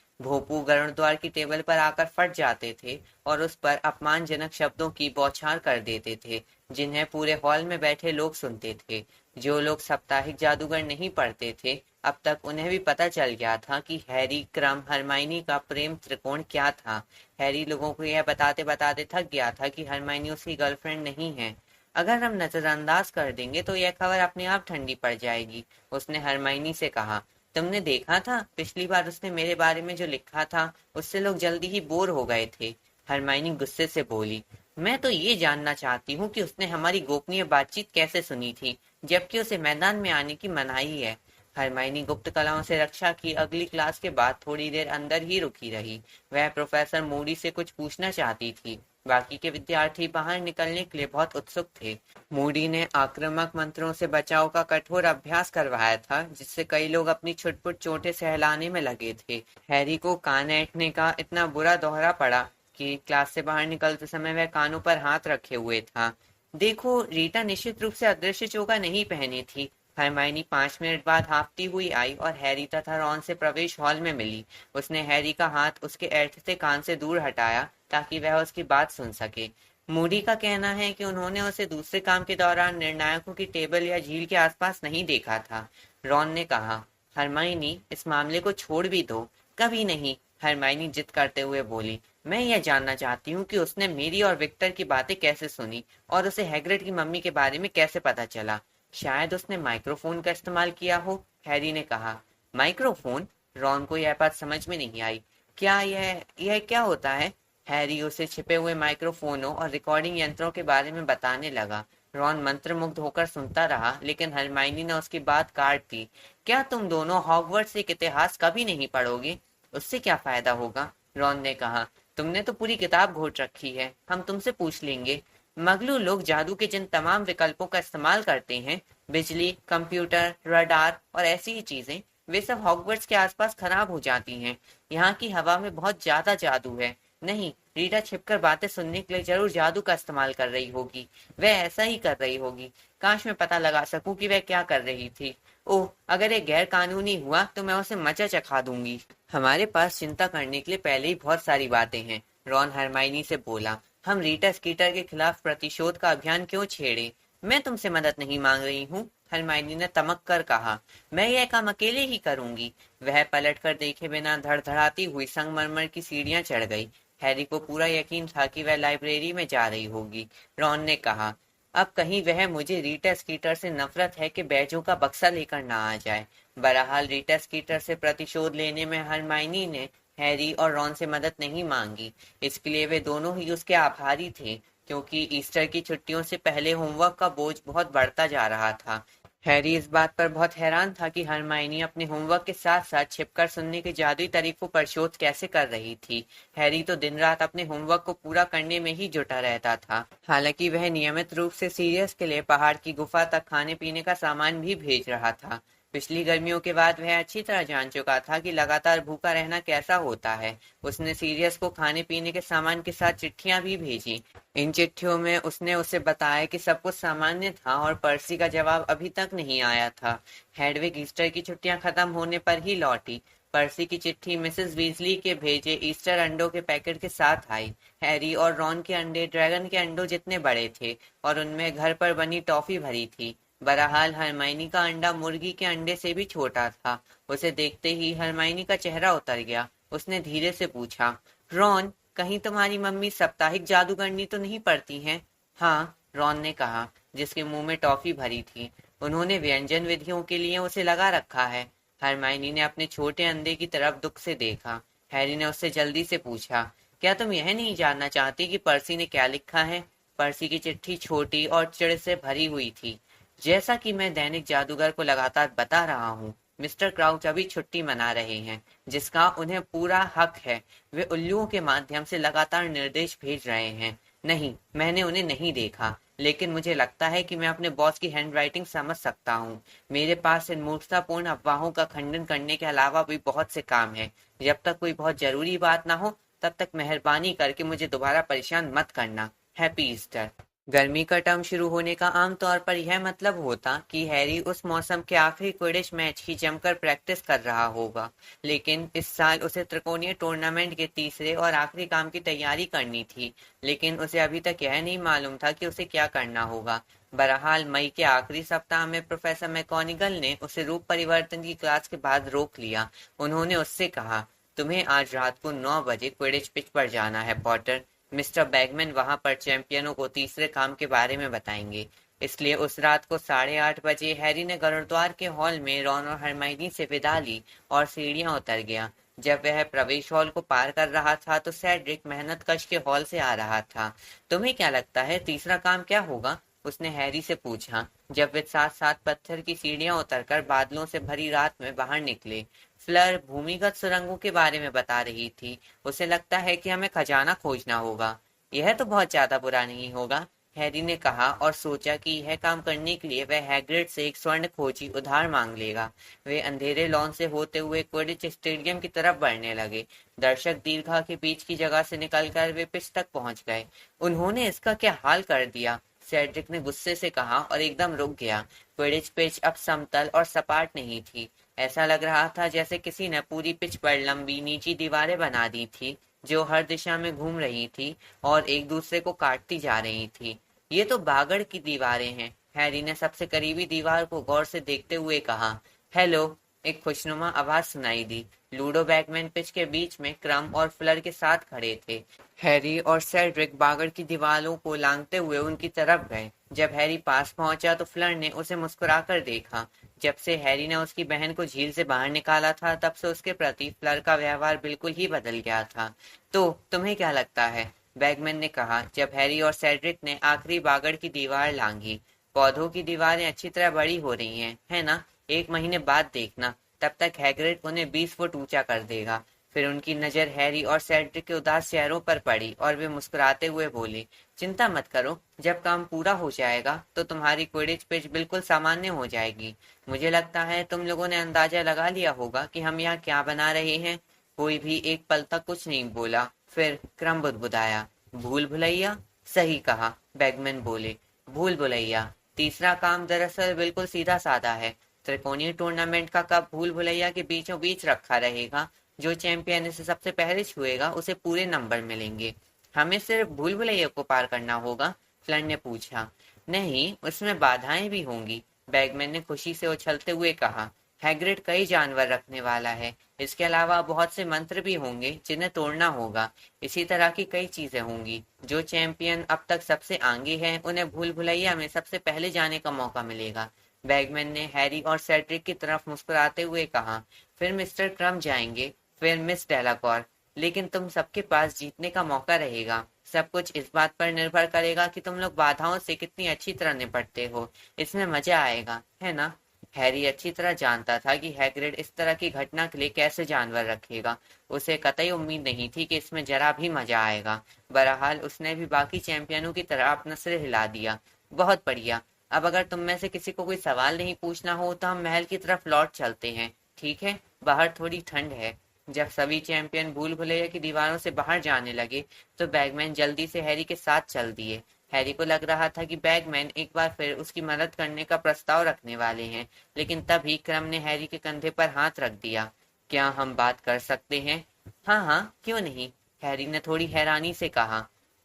भोंपू गरुड़द्वार की टेबल पर आकर फट जाते थे और उस पर अपमानजनक शब्दों की बौछार कर देते थे, जिन्हें पूरे हॉल में बैठे लोग सुनते थे। जो लोग साप्ताहिक जादूगर नहीं पढ़ते थे, अब तक उन्हें भी पता चल गया था कि हैरी, क्रम, हरमाइनी का प्रेम त्रिकोण क्या था। हैरी लोगों को यह बताते बताते थक गया था कि हरमाइनी उसकी गर्लफ्रेंड नहीं है। अगर हम नजरअंदाज कर देंगे तो यह खबर अपने आप ठंडी पड़ जाएगी, उसने हरमाइनी से कहा। तुमने देखा था, पिछली बार उसने मेरे बारे में जो लिखा था उससे लोग जल्दी ही बोर हो गए थे। हरमाइनी गुस्से से बोली, मैं तो ये जानना चाहती हूँ कि उसने हमारी गोपनीय बातचीत कैसे सुनी थी, जबकि उसे मैदान में आने की मनाही है। हरमाइनी गुप्त कलाओं से रक्षा की अगली क्लास के बाद थोड़ी देर अंदर ही रुकी रही। वह प्रोफेसर मूडी से कुछ पूछना चाहती थी। बाकी के विद्यार्थी बाहर निकलने के लिए बहुत उत्सुक थे। मूडी ने आक्रामक मंत्रों से बचाव का कठोर अभ्यास करवाया था, जिससे कई लोग अपनी छुटपुट चोटें सहलाने में लगे थे। हैरी को कान ऐंठने का इतना बुरा दोहरा पड़ा कि क्लास से बाहर निकलते समय वह कानों पर हाथ रखे हुए था। देखो, रीटा निश्चित रूप से अदृश्य चोगा नहीं पहनी थी। हरमाइनी 5 मिनट बाद हाँफती हुई आई और हैरी तथा रॉन से प्रवेश हॉल में मिली। उसने हैरी का हाथ उसके ऐंठते कान से दूर हटाया ताकि वह उसकी बात सुन सके। मूडी का कहना है कि उन्होंने उसे दूसरे काम के दौरान निर्णायकों की टेबल या झील के आसपास नहीं देखा था। रॉन ने कहा, हरमाइनी, इस मामले को छोड़ भी दो। कभी नहीं, हरमाइनी जिद करते हुए बोली। मैं यह जानना चाहती हूँ कि उसने मेरी और विक्टर की बातें कैसे सुनी और उसे हैग्रिड की मम्मी के बारे में कैसे पता चला। शायद उसने माइक्रोफोन का इस्तेमाल किया हो, हैरी ने कहा। माइक्रोफोन? रॉन को यह बात समझ में नहीं आई। क्या यह क्या होता है? हैरी उसे छिपे हुए माइक्रोफोनों और रिकॉर्डिंग यंत्रों के बारे में बताने लगा। रॉन मंत्रमुग्ध होकर सुनता रहा, लेकिन हरमाइनी ने उसकी बात काट दी। क्या तुम दोनों हॉगवर्ट्स एक इतिहास कभी नहीं पढ़ोगे? उससे क्या फायदा होगा? रॉन ने कहा। तुमने तो पूरी किताब घोट रखी है, हम तुमसे पूछ लेंगे। मगलू लोग जादू के जिन तमाम विकल्पों का इस्तेमाल करते हैं, बिजली, कंप्यूटर, रडार और ऐसी ही चीजें, वे सब हॉगवर्ट्स के आसपास खराब हो जाती हैं। यहाँ की हवा में बहुत ज्यादा जादू है। नहीं, रीटा छिपकर बातें सुनने के लिए जरूर जादू का इस्तेमाल कर रही होगी। वह ऐसा ही कर रही होगी। काश मैं पता लगा सकूं कि वह क्या कर रही थी। ओह, अगर ये गैर कानूनी हुआ तो मैं उसे मचा चखा दूंगी। हमारे पास चिंता करने के लिए पहले ही बहुत सारी बातें हैं, रॉन हरमाइनी से बोला। हम रीटा स्कीटर के खिलाफ प्रतिशोध का अभियान क्यों छेड़े? मैं तुमसे मदद नहीं मांग रही हूँ, हरमाइनी ने तमक कर कहा। मैं यह काम अकेले ही करूंगी। वह पलट कर देखे बिना धड़धड़ाती हुई संगमरमर की सीढ़ियां चढ़ गई। हैरी को पूरा यकीन था कि वह लाइब्रेरी में जा रही होगी। रॉन ने कहा, अब कहीं वह मुझे रीटा स्कीटर से नफरत है कि बैजों का बक्सा लेकर ना आ जाए। बहरहाल रीटा स्कीटर से प्रतिशोध लेने में हरमाइनी ने हैरी और रॉन से मदद नहीं मांगी। इसके लिए वे दोनों ही उसके आभारी थे, क्योंकि ईस्टर की छुट्टियों से पहले होमवर्क का बोझ बहुत बढ़ता जा रहा था। हैरी इस बात पर बहुत हैरान था कि हरमाइनी अपने होमवर्क के साथ साथ छिपकर सुनने के जादुई तरीकों पर शोध कैसे कर रही थी। हैरी तो दिन रात अपने होमवर्क को पूरा करने में ही जुटा रहता था। हालांकि वह नियमित रूप से सीरियस के लिए पहाड़ की गुफा तक खाने पीने का सामान भी भेज रहा था। पिछली गर्मियों के बाद वह अच्छी तरह जान चुका था कि लगातार भूखा रहना कैसा होता है। उसने सीरियस को खाने पीने के सामान के साथ चिट्ठियां भी भेजी। इन चिट्ठियों में उसने उसे बताया कि सब कुछ सामान्य था और पर्सी का जवाब अभी तक नहीं आया था। हेडविग ईस्टर की छुट्टियां खत्म होने पर ही लौटी। पर्सी की चिट्ठी मिसेस वीजली के भेजे ईस्टर अंडों के पैकेट के साथ आई। हैरी और रॉन के अंडे ड्रैगन के अंडों जितने बड़े थे और उनमें घर पर बनी टॉफी भरी थी। बहरहाल हरमाइनी का अंडा मुर्गी के अंडे से भी छोटा था। उसे देखते ही हरमाइनी का चेहरा उतर गया। उसने धीरे से पूछा, रॉन, कहीं तुम्हारी मम्मी साप्ताहिक जादूगरनी तो नहीं पढ़ती हैं? हाँ, रॉन ने कहा, जिसके मुंह में टॉफी भरी थी। उन्होंने व्यंजन विधियों के लिए उसे लगा रखा है। हरमाइनी ने अपने छोटे अंडे की तरफ दुख से देखा। हैरी ने उससे जल्दी से पूछा, क्या तुम यह नहीं जानना चाहती कि पर्सी ने क्या लिखा है? पर्सी की चिट्ठी छोटी और चिढ़ से भरी हुई थी। जैसा कि मैं दैनिक जादूगर को लगातार बता रहा हूँ, मिस्टर क्राउच अभी छुट्टी मना रहे हैं, जिसका उन्हें पूरा हक है। वे उल्लुओं के माध्यम से लगातार निर्देश भेज रहे हैं। नहीं, मैंने उन्हें नहीं देखा। लेकिन मुझे लगता है कि मैं अपने बॉस की हैंडराइटिंग समझ सकता हूँ। मेरे पास इन मूर्खतापूर्ण अफवाहों का खंडन करने के अलावा भी बहुत से काम है। जब तक कोई बहुत जरूरी बात ना हो, तब तक मेहरबानी करके मुझे दोबारा परेशान मत करना। Happy Easter. गर्मी का टर्म शुरू होने का आमतौर पर यह मतलब होता कि हैरी उस मौसम के आखिरी क्विडिच मैच की जमकर प्रैक्टिस कर रहा होगा, लेकिन इस साल उसे त्रिकोणीय टूर्नामेंट के तीसरे और आखिरी काम की तैयारी करनी थी। लेकिन उसे अभी तक यह नहीं मालूम था कि उसे क्या करना होगा। बहरहाल मई के आखिरी सप्ताह में प्रोफेसर मैकगोनागल ने उसे रूप परिवर्तन की क्लास के बाद रोक लिया। उन्होंने उससे कहा, तुम्हें आज रात को 9 बजे क्विडिच पिच पर जाना है पॉटर। मिस्टर बैगमैन वहां पर चैंपियनों को तीसरे काम के बारे में बताएंगे। इसलिए उस रात को 8:30 बजे हैरी ने गरुड़द्वार के हॉल में रॉन और हरमाइनी से विदा ली और सीढ़ियां उतर गया। जब वह प्रवेश हॉल को पार कर रहा था तो सेड्रिक मेहनत कश के हॉल से आ रहा था। तुम्हें क्या लगता है तीसरा काम क्या होगा? उसने हैरी से पूछा, जब वे साथ साथ पत्थर की सीढ़ियां उतरकर बादलों से भरी रात में बाहर निकले। फ्लर भूमिगत सुरंगों के बारे में बता रही थी। उसे लगता है कि हमें खजाना खोजना होगा। यह तो बहुत ज्यादा बुरा नहीं होगा, हैरी ने कहा और सोचा कि यह काम करने के लिए वह हैग्रिड से एक स्वर्ण खोजी उधार मांग लेगा। वे अंधेरे लॉन से होते हुए क्विडिच स्टेडियम की तरफ बढ़ने लगे। दर्शक दीर्घा के बीच की जगह से निकलकर वे पिच तक पहुंच गए। उन्होंने इसका क्या हाल कर दिया, सेड्रिक ने गुस्से से कहा और एकदम रुक गया। क्विडिच पिच अब समतल और सपाट नहीं थी। ऐसा लग रहा था जैसे किसी ने पूरी पिच पर लंबी नीची दीवारें बना दी थी, जो हर दिशा में घूम रही थी और एक दूसरे को काटती जा रही थी। ये तो बागड़ की दीवारें हैं, हैरी ने सबसे करीबी दीवार को गौर से देखते हुए कहा। हेलो, एक खुशनुमा आवाज सुनाई दी। लूडो बैगमैन पिच के बीच में क्रम और फ्लर के साथ खड़े थे। हैरी और सेड्रिक बागड़ की दीवारों को लांघते हुए उनकी तरफ गए। जब हैरी पास पहुंचा तो फ्लर ने उसे मुस्कुराकर देखा। जब से हैरी ने उसकी बहन को झील से बाहर निकाला था, तब से उसके प्रति फ्लर का व्यवहार बिल्कुल ही बदल गया था। तो तुम्हें क्या लगता है? बैगमैन ने कहा जब हैरी और सेड्रिक ने आखिरी बागड़ की दीवार लांघी। पौधों की दीवारें अच्छी तरह बड़ी हो रही हैं, है ना? 1 महीने बाद देखना, तब तक हैग्रिड उन्हें 20 फुट ऊंचा कर देगा। फिर उनकी नजर हैरी और सेड्रिक के उदास चेहरों पर पड़ी और वे मुस्कुराते हुए बोले, चिंता मत करो, जब काम पूरा हो जाएगा तो तुम्हारी क्विडिच पिच बिल्कुल सामान्य हो जाएगी। मुझे लगता है तुम लोगों ने अंदाजा लगा लिया होगा कि हम यहाँ क्या बना रहे हैं। कोई भी एक पल तक कुछ नहीं बोला। फिर क्रम बुदबुदाया, भूल भुलैया? सही कहा, बैगमैन बोले, भूल भुलैया। तीसरा काम दरअसल बिल्कुल सीधा साधा है। त्रिकोणीय टूर्नामेंट का कप भूल भुलैया के बीचों बीच रखा रहेगा। जो चैंपियन इसे सबसे पहले छुएगा उसे पूरे नंबर मिलेंगे। हमें सिर्फ भूल भुलैया को पार करना होगा? फ्लर ने पूछा। नहीं, उसमें बाधाएं भी होंगी, बैगमैन ने खुशी से उछलते हुए कहा। हैग्रिड कई जानवर रखने वाला है। इसके अलावा बहुत से मंत्र भी होंगे जिन्हें तोड़ना होगा। इसी तरह की कई चीजें होंगी। जो चैंपियन अब तक सबसे आगे हैं उन्हें भूल भुलैया में सबसे पहले जाने का मौका मिलेगा। बैगमैन ने हैरी और सेड्रिक की तरफ मुस्कुराते हुए कहा। फिर मिस्टर क्रम जाएंगे, फिर मिस डेलाकॉर। लेकिन तुम सबके पास जीतने का मौका रहेगा। सब कुछ इस बात पर निर्भर करेगा कि तुम लोग बाधाओं से कितनी अच्छी तरह निपटते हो। इसमें मजा आएगा, है ना? हैरी अच्छी तरह जानता था कि हैग्रिड इस तरह की घटना के लिए कैसे जानवर रखेगा। उसे कतई उम्मीद नहीं थी कि इसमें जरा भी मजा आएगा। बहरहाल उसने भी बाकी चैंपियनों की तरह अपना सिर हिला दिया। बहुत बढ़िया। अब अगर तुम में से किसी को कोई सवाल नहीं पूछना हो तो हम महल की तरफ लौट चलते हैं, ठीक है? बाहर थोड़ी ठंड है। जब सभी चैंपियन भूल भुलैया की दीवारों से बाहर जाने लगे तो बैगमैन जल्दी से हैरी के साथ चल दिए। हैरी को लग रहा था कि बैगमैन एक बार फिर उसकी मदद करने का प्रस्ताव रखने वाले हैं, लेकिन तभी क्रम ने हैरी के कंधे पर हाथ रख दिया। क्या हम बात कर सकते हैं? हाँ हाँ, क्यों नहीं, हैरी ने थोड़ी हैरानी से कहा।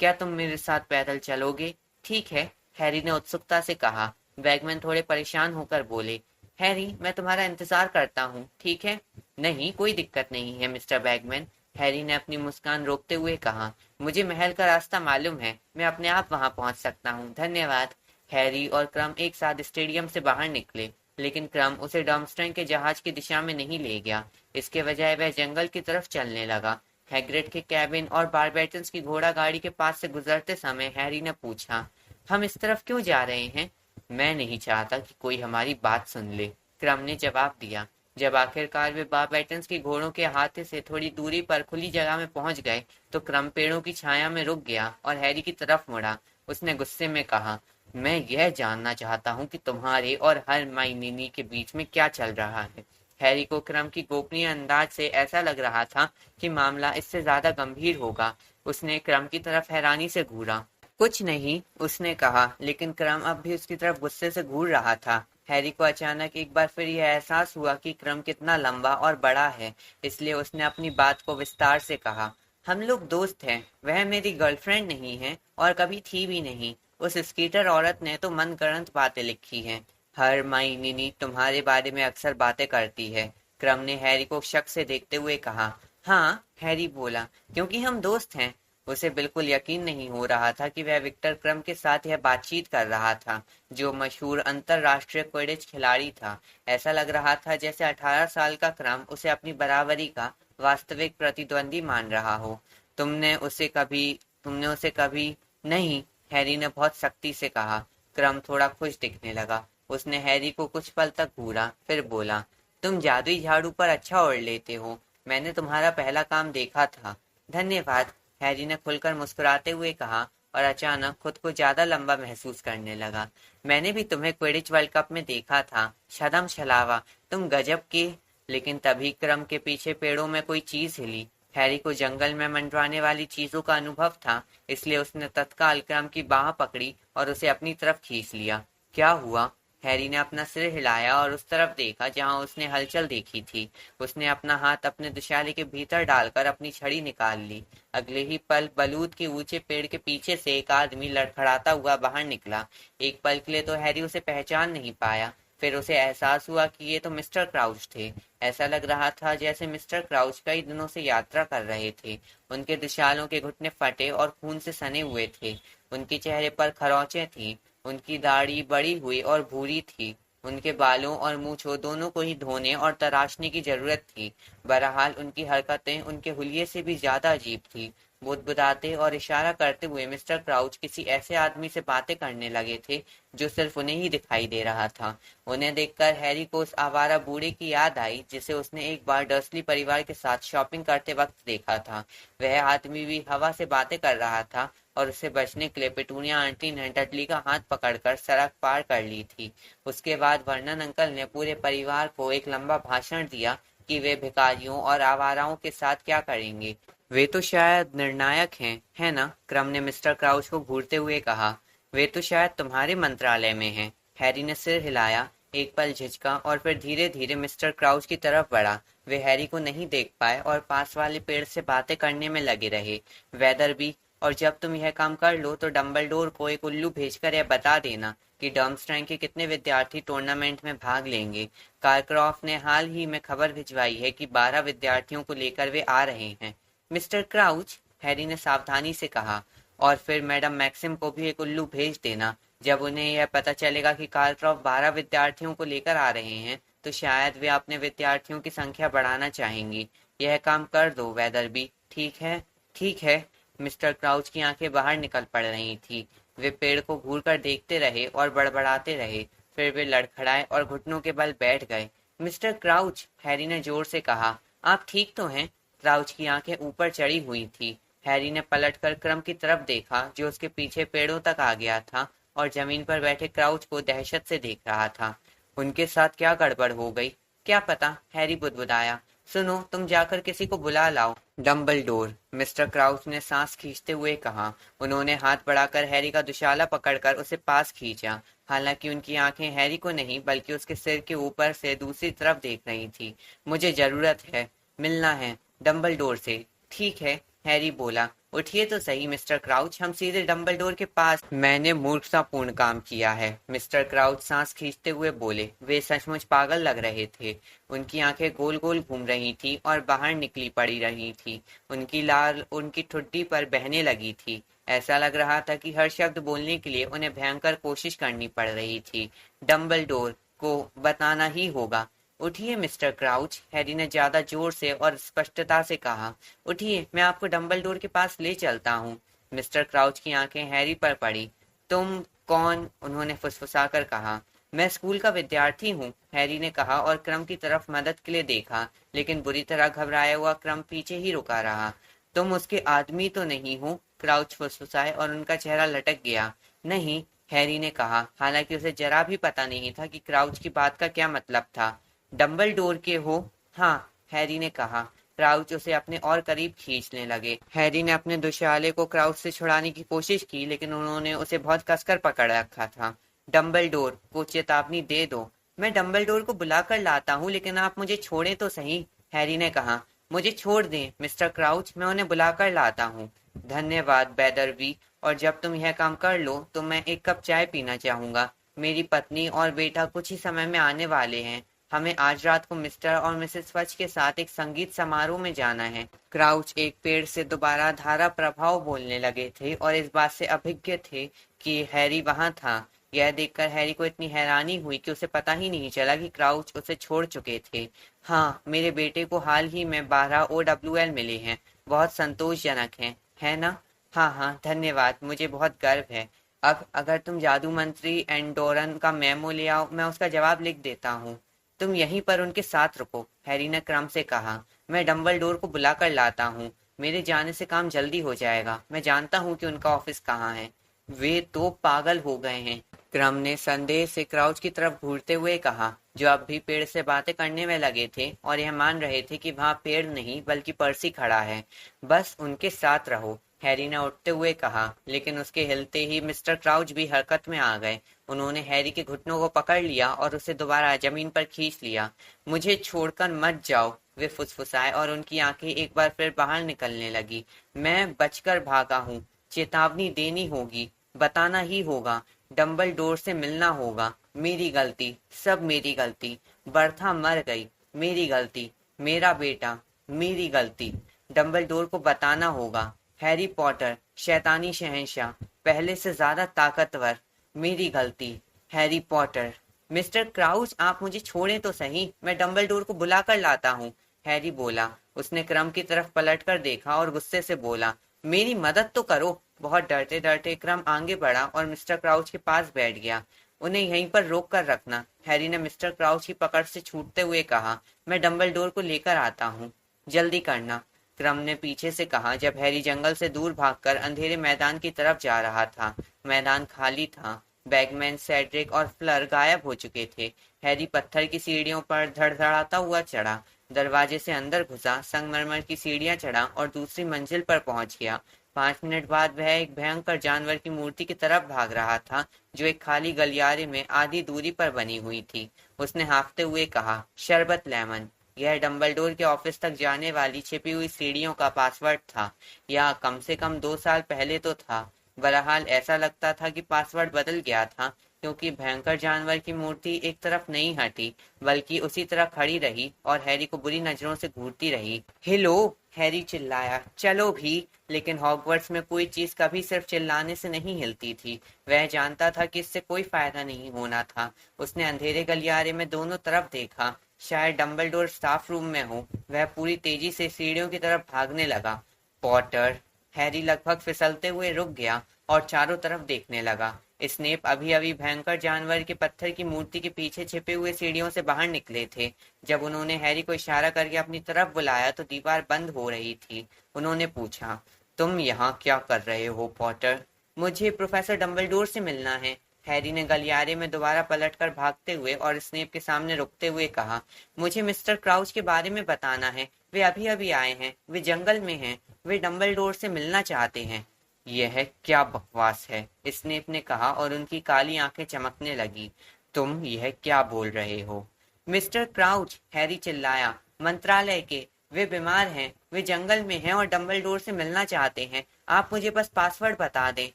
क्या तुम मेरे साथ पैदल चलोगे? ठीक है, हैरी ने उत्सुकता से कहा। बैगमैन थोड़े परेशान होकर बोले, हैरी, मैं तुम्हारा इंतजार करता हूँ, ठीक है? नहीं, कोई दिक्कत नहीं है मिस्टर बैगमैन, हैरी ने अपनी मुस्कान रोकते हुए कहा। मुझे महल का रास्ता मालूम है, मैं अपने आप वहां पहुंच सकता हूँ, धन्यवाद। हैरी और क्रम एक साथ स्टेडियम से बाहर निकले, लेकिन क्रम उसे डॉर्मस्ट्रेंग के जहाज की दिशा में नहीं ले गया। इसके बजाय वह जंगल की तरफ चलने लगा। हैग्रिड के कैबिन और बारबेटन्स की घोड़ा गाड़ी के पास से गुजरते समय हैरी ने पूछा, हम इस तरफ क्यों जा रहे हैं? मैं नहीं चाहता कि कोई हमारी बात सुन ले, क्रम ने जवाब दिया। जब आखिरकार वे बारबेटन्स की घोड़ों के हाथे से थोड़ी दूरी पर खुली जगह में पहुंच गए तो क्रम पेड़ों की छाया में रुक गया और हैरी की तरफ मुड़ा। उसने गुस्से में कहा, मैं यह जानना चाहता हूँ कि तुम्हारे और हरमाइनी के बीच में क्या चल रहा है। हैरी को क्रम की गोपनीय अंदाज से ऐसा लग रहा था कि मामला इससे ज्यादा गंभीर होगा। उसने क्रम की तरफ हैरानी से घूरा। कुछ नहीं, उसने कहा, लेकिन क्रम अब भी उसकी तरफ गुस्से से घूर रहा था। हैरी को अचानक एक बार फिर यह एहसास हुआ कि क्रम कितना लंबा और बड़ा है, इसलिए उसने अपनी बात को विस्तार से कहा। हम लोग दोस्त हैं। वह मेरी गर्लफ्रेंड नहीं है और कभी थी भी नहीं। उस स्कीटर औरत ने तो मनगढ़ंत बातें लिखी हैं। हरमाइनी तुम्हारे बारे में अक्सर बातें करती है। क्रम ने हैरी को शक से देखते हुए कहा। हाँ, हैरी बोला, क्योंकि हम दोस्त हैं। उसे बिल्कुल यकीन नहीं हो रहा था कि वह विक्टर क्रम के साथ यह बातचीत कर रहा था, जो मशहूर अंतरराष्ट्रीय क्विडिच खिलाड़ी था। ऐसा लग रहा था जैसे 18 साल का क्रम उसे अपनी बराबरी का वास्तविक प्रतिद्वंदी मान रहा हो। तुमने उसे कभी नहीं, हैरी ने बहुत सख्ती से कहा। क्रम थोड़ा खुश दिखने लगा। उसने हैरी को कुछ पल तक घूरा, फिर बोला, तुम जादुई झाड़ू पर अच्छा ओढ़ लेते हो। मैंने तुम्हारा पहला काम देखा था। धन्यवाद, हैरी ने खुलकर मुस्कुराते हुए कहा और अचानक खुद को ज्यादा लंबा महसूस करने लगा। मैंने भी तुम्हें क्विडिच वर्ल्ड कप में देखा था। शदम छलावा, तुम गजब के। लेकिन तभी क्रम के पीछे पेड़ों में कोई चीज हिली। हैरी को जंगल में मंडराने वाली चीजों का अनुभव था, इसलिए उसने तत्काल क्रम की बाह पकड़ी और उसे अपनी तरफ खींच लिया। क्या हुआ? हैरी ने अपना सिर हिलाया और उस तरफ देखा जहां उसने हलचल देखी थी। उसने अपना हाथ अपने दुशाले के भीतर डालकर अपनी छड़ी निकाल ली। अगले ही पल बलूत के ऊंचे पेड़ के पीछे से एक आदमी लड़खड़ाता हुआ बाहर निकला। एक पल के लिए तो हैरी उसे पहचान नहीं पाया। फिर उसे एहसास हुआ कि ये तो मिस्टर क्राउच थे। ऐसा लग रहा था जैसे मिस्टर क्राउच कई दिनों से यात्रा कर रहे थे। उनके दुशालों के घुटने फटे और खून से सने हुए थे। उनके चेहरे पर खरोंचें थीं। उनकी दाढ़ी बड़ी हुई और भूरी थी। उनके बालों और मूंछों दोनों को ही धोने और तराशने की जरूरत थी। बहरहाल उनकी हरकतें उनके हुलिये से भी ज्यादा अजीब थी। बुदबुदाते और इशारा करते हुए मिस्टर क्राउच किसी ऐसे आदमी से बातें करने लगे थे जो सिर्फ उन्हें ही दिखाई दे रहा था। उन्हें देखकर हैरी को उस आवारा बूढ़े की याद आई जिसे उसने एक बार डर्सली परिवार के साथ शॉपिंग करते वक्त देखा था। वह आदमी भी हवा से बातें कर रहा था और उससे बचने के लिए पेटूनिया आंटी ने डडली का हाथ पकड़कर सड़क पार कर ली थी। उसके बाद वर्नन अंकल ने पूरे परिवार को एक लंबा भाषण दिया कि वे भिखारियों और आवाराओं के साथ क्या करेंगे। वे तो शायद निर्णायक हैं, है ना? क्रम ने मिस्टर क्राउच को घूरते हुए कहा। वे तो शायद तुम्हारे मंत्रालय में हैं। हैरी ने सिर हिलाया, एक पल झिझका और फिर धीरे धीरे मिस्टर क्राउच की तरफ बढ़ा। वे हैरी को नहीं देख पाए और पास वाले पेड़ से बातें करने में लगे रहे। वेदरबी, और जब तुम यह काम कर लो तो डंबलडोर को एक उल्लू भेजकर यह बता देना कि डर्मस्ट्रैंग के कितने विद्यार्थी टूर्नामेंट में भाग लेंगे। कारक्रॉफ्ट ने हाल ही में खबर भिजवाई है कि 12 विद्यार्थियों को लेकर वे आ रहे हैं। मिस्टर क्राउच, हैरी ने सावधानी से कहा, और फिर मैडम मैक्सिम को भी एक उल्लू भेज देना। जब उन्हें यह पता चलेगा कि कारक्रॉफ्ट 12 विद्यार्थियों को लेकर आ रहे हैं तो शायद वे अपने विद्यार्थियों की संख्या बढ़ाना चाहेंगी। यह काम कर दो वेदरबी, ठीक है? ठीक है। मिस्टर क्राउच की आंखें बाहर निकल पड़ रही थी। वे पेड़ को घूर कर देखते रहे और बड़बड़ाते रहे। फिर वे लड़खड़ाए और घुटनों के बल बैठ गए। मिस्टर क्राउच, हैरी ने जोर से कहा, आप ठीक तो हैं? क्राउच की आंखें ऊपर चढ़ी हुई थी। हैरी ने पलटकर क्रम की तरफ देखा जो उसके पीछे पेड़ों तक आ गया था और जमीन पर बैठे क्राउच को दहशत से देख रहा था। उनके साथ क्या गड़बड़ हो गई? क्या पता, हैरी बुदबुदाया। सुनो, तुम जाकर किसी को बुला लाओ। डंबलडोर, मिस्टर क्राउच ने सांस खींचते हुए कहा। उन्होंने हाथ बढ़ाकर हैरी का दुशाला पकड़कर उसे पास खींचा। हालांकि उनकी आंखें हैरी को नहीं बल्कि उसके सिर के ऊपर से दूसरी तरफ देख रही थी। मुझे जरूरत है, मिलना है डंबलडोर से। ठीक है, हैरी बोला। उठिए तो सही मिस्टर क्राउच, हम सीधे डंबलडोर के पास। मैंने मूर्खतापूर्ण काम किया है, मिस्टर क्राउच सांस खींचते हुए बोले। वे सचमुच पागल लग रहे थे। उनकी आंखें गोल गोल घूम रही थी और बाहर निकली पड़ी रही थी। उनकी लाल उनकी ठुड्डी पर बहने लगी थी। ऐसा लग रहा था कि हर शब्द बोलने के लिए उन्हें भयंकर कोशिश करनी पड़ रही थी। डंबलडोर को बताना ही होगा। उठिए मिस्टर क्राउच, हैरी ने ज्यादा जोर से और स्पष्टता से कहा। उठिए, मैं आपको डंबलडोर के पास ले चलता हूँ। मिस्टर क्राउच की आंखें हैरी पर पड़ी। तुम कौन? उन्होंने फुसफुसाकर कहा। मैं स्कूल का विद्यार्थी हूँ, हैरी ने कहा और क्रम की तरफ मदद के लिए देखा, लेकिन बुरी तरह घबराया हुआ क्रम पीछे ही रुका रहा। तुम उसके आदमी तो नहीं हो? क्राउच फुसफुसाए और उनका चेहरा लटक गया। नहीं, हैरी ने कहा, हालांकि उसे जरा भी पता नहीं था कि क्राउच की बात का क्या मतलब था। डंबलडोर के हो? हाँ, हैरी ने कहा। क्राउच उसे अपने और करीब खींचने लगे। हैरी ने अपने दुशाले को क्राउच से छुड़ाने की कोशिश की, लेकिन उन्होंने उसे बहुत कसकर पकड़ रखा था। डंबलडोर को चेतावनी दे दो। मैं डंबलडोर को बुलाकर लाता हूँ, लेकिन आप मुझे छोड़ें तो सही, हैरी ने कहा। मुझे छोड़ दें मिस्टर क्राउच, मैं उन्हें बुलाकर लाता हूँ। धन्यवाद बेदरवी, और जब तुम यह काम कर लो तो मैं एक कप चाय पीना चाहूंगा। मेरी पत्नी और बेटा कुछ ही समय में आने वाले हैं। हमें आज रात को मिस्टर और मिसेस फच के साथ एक संगीत समारोह में जाना है। क्राउच एक पेड़ से दोबारा धारा प्रभाव बोलने लगे थे और इस बात से अभिज्ञ थे कि हैरी वहां था। यह देखकर हैरी को इतनी हैरानी हुई कि उसे पता ही नहीं चला कि क्राउच उसे छोड़ चुके थे। हाँ, मेरे बेटे को हाल ही में 12 OWL मिले हैं। बहुत संतोषजनक हैं, है ना? हाँ हाँ, धन्यवाद, मुझे बहुत गर्व है। अब अगर तुम जादू मंत्री एंडोरन का मेमो ले आओ, मैं उसका जवाब लिख देता हूँ। तुम यहीं पर उनके साथ रुको, हैरी ने क्रम से कहा। मैं डंबलडोर को बुलाकर लाता हूँ। मेरे जाने से काम जल्दी हो जाएगा। मैं जानता हूँ कि उनका ऑफिस कहाँ है। वे तो पागल हो गए हैं, क्रम ने संदेह से क्राउच की तरफ घूरते हुए कहा, जो अब भी पेड़ से बातें करने में लगे थे और यह मान रहे थे कि वहां पेड़ नहीं बल्कि पर्सी खड़ा है। बस उनके साथ रहो, हैरी ने उठते हुए कहा, लेकिन उसके हिलते ही मिस्टर क्राउच भी हरकत में आ गए। उन्होंने हैरी के घुटनों को पकड़ लिया और उसे दोबारा जमीन पर खींच लिया। मुझे छोड़कर मत जाओ, वे फुसफुसाए और उनकी आंखें एक बार फिर बाहर निकलने लगी। मैं बचकर भागा हूँ। चेतावनी देनी होगी, बताना ही होगा, डंबलडोर से मिलना होगा। मेरी गलती, सब मेरी गलती। बर्था मर गई, मेरी गलती। मेरा बेटा, मेरी गलती। डंबलडोर को बताना होगा। हैरी पॉटर, शैतानी शहंशाह, पहले से ज्यादा ताकतवर, मेरी गलती। Harry Potter. मिस्टर क्राउच, आप मुझे छोड़ें तो सही, मैं डंबलडोर को बुलाकर लाता हूँ, हैरी बोला। उसने क्रम की तरफ पलटकर देखा और गुस्से से बोला, मेरी मदद तो करो। बहुत डरते डरते क्रम आगे बढ़ा और मिस्टर क्राउच के पास बैठ गया। उन्हें यहीं पर रोक कर रखना, हैरी ने मिस्टर क्राउच की पकड़ से छूटते हुए कहा। मैं डंबलडोर को लेकर आता हूँ, जल्दी करना, क्रम ने पीछे से कहा जब हैरी जंगल से दूर भागकर अंधेरे मैदान की तरफ जा रहा था। मैदान खाली था। बैगमैन, सेड्रिक और फ्लर गायब हो चुके थे। हैरी पत्थर की सीढ़ियों पर धड़धड़ाता हुआ चढ़ा, दरवाजे से अंदर घुसा, संगमरमर की सीढ़ियां चढ़ा और दूसरी मंजिल पर पहुंच गया। 5 मिनट बाद वह एक भयंकर जानवर की मूर्ति की तरफ भाग रहा था, जो एक खाली गलियारे में आधी दूरी पर बनी हुई थी। उसने हाँफते हुए कहा, शरबत लेमन। यह डंबलडोर के ऑफिस तक जाने वाली छिपी हुई सीढ़ियों का पासवर्ड था, या कम से कम 2 साल पहले तो था। बहरहाल ऐसा लगता था कि पासवर्ड बदल गया था, क्योंकि भयंकर जानवर की मूर्ति एक तरफ नहीं हटी, बल्कि उसी तरह खड़ी रही और हैरी को बुरी नजरों से घूरती रही। हेलो, हैरी चिल्लाया, चलो भी। लेकिन हॉगवर्ट्स में कोई चीज कभी सिर्फ चिल्लाने से नहीं हिलती थी। वह जानता था कि इससे कोई फायदा नहीं होना था। उसने अंधेरे गलियारे में दोनों तरफ देखा, शायद डंबलडोर स्टाफ रूम में हो। वह पूरी तेजी से सीढ़ियों की तरफ भागने लगा। पॉटर, हैरी लगभग फिसलते हुए रुक गया और चारों तरफ देखने लगा। स्नेप अभी अभी भयंकर जानवर के पत्थर की मूर्ति के पीछे छिपे हुए सीढ़ियों से बाहर निकले थे। जब उन्होंने हैरी को इशारा करके अपनी तरफ बुलाया तो दीवार बंद हो रही थी। उन्होंने पूछा, तुम यहाँ क्या कर रहे हो पॉटर? मुझे प्रोफेसर डंबलडोर से मिलना है, हैरी ने गलियारे में दोबारा पलटकर भागते हुए और स्नेप के सामने रुकते हुए कहा। मुझे मिस्टर क्राउच के बारे में बताना है। वे अभी अभी आए हैं, वे जंगल में हैं, वे डंबलडोर से मिलना चाहते हैं। यह क्या बकवास है, स्नेप ने कहा और उनकी काली आंखें चमकने लगी। तुम यह क्या बोल रहे हो? मिस्टर क्राउच, हैरी चिल्लाया, मंत्रालय के। वे बीमार हैं, वे जंगल में हैं और डंबलडोर से मिलना चाहते हैं। आप मुझे बस पासवर्ड बता दें।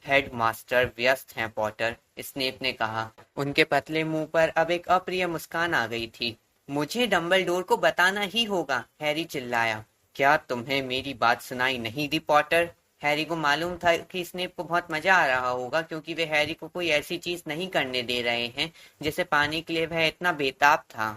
हेडमास्टर व्यस्त हैं पॉटर, स्नेप ने कहा। उनके पतले मुंह पर अब एक अप्रिय मुस्कान आ गई थी। मुझे डंबलडोर को बताना ही होगा, हैरी चिल्लाया। क्या तुम्हें मेरी बात सुनाई नहीं दी पॉटर? हैरी को मालूम था कि स्नेप को बहुत मजा आ रहा होगा, क्योंकि वे हैरी को कोई ऐसी चीज नहीं करने दे रहे हैं जिसे पाने के लिए वह इतना बेताब था।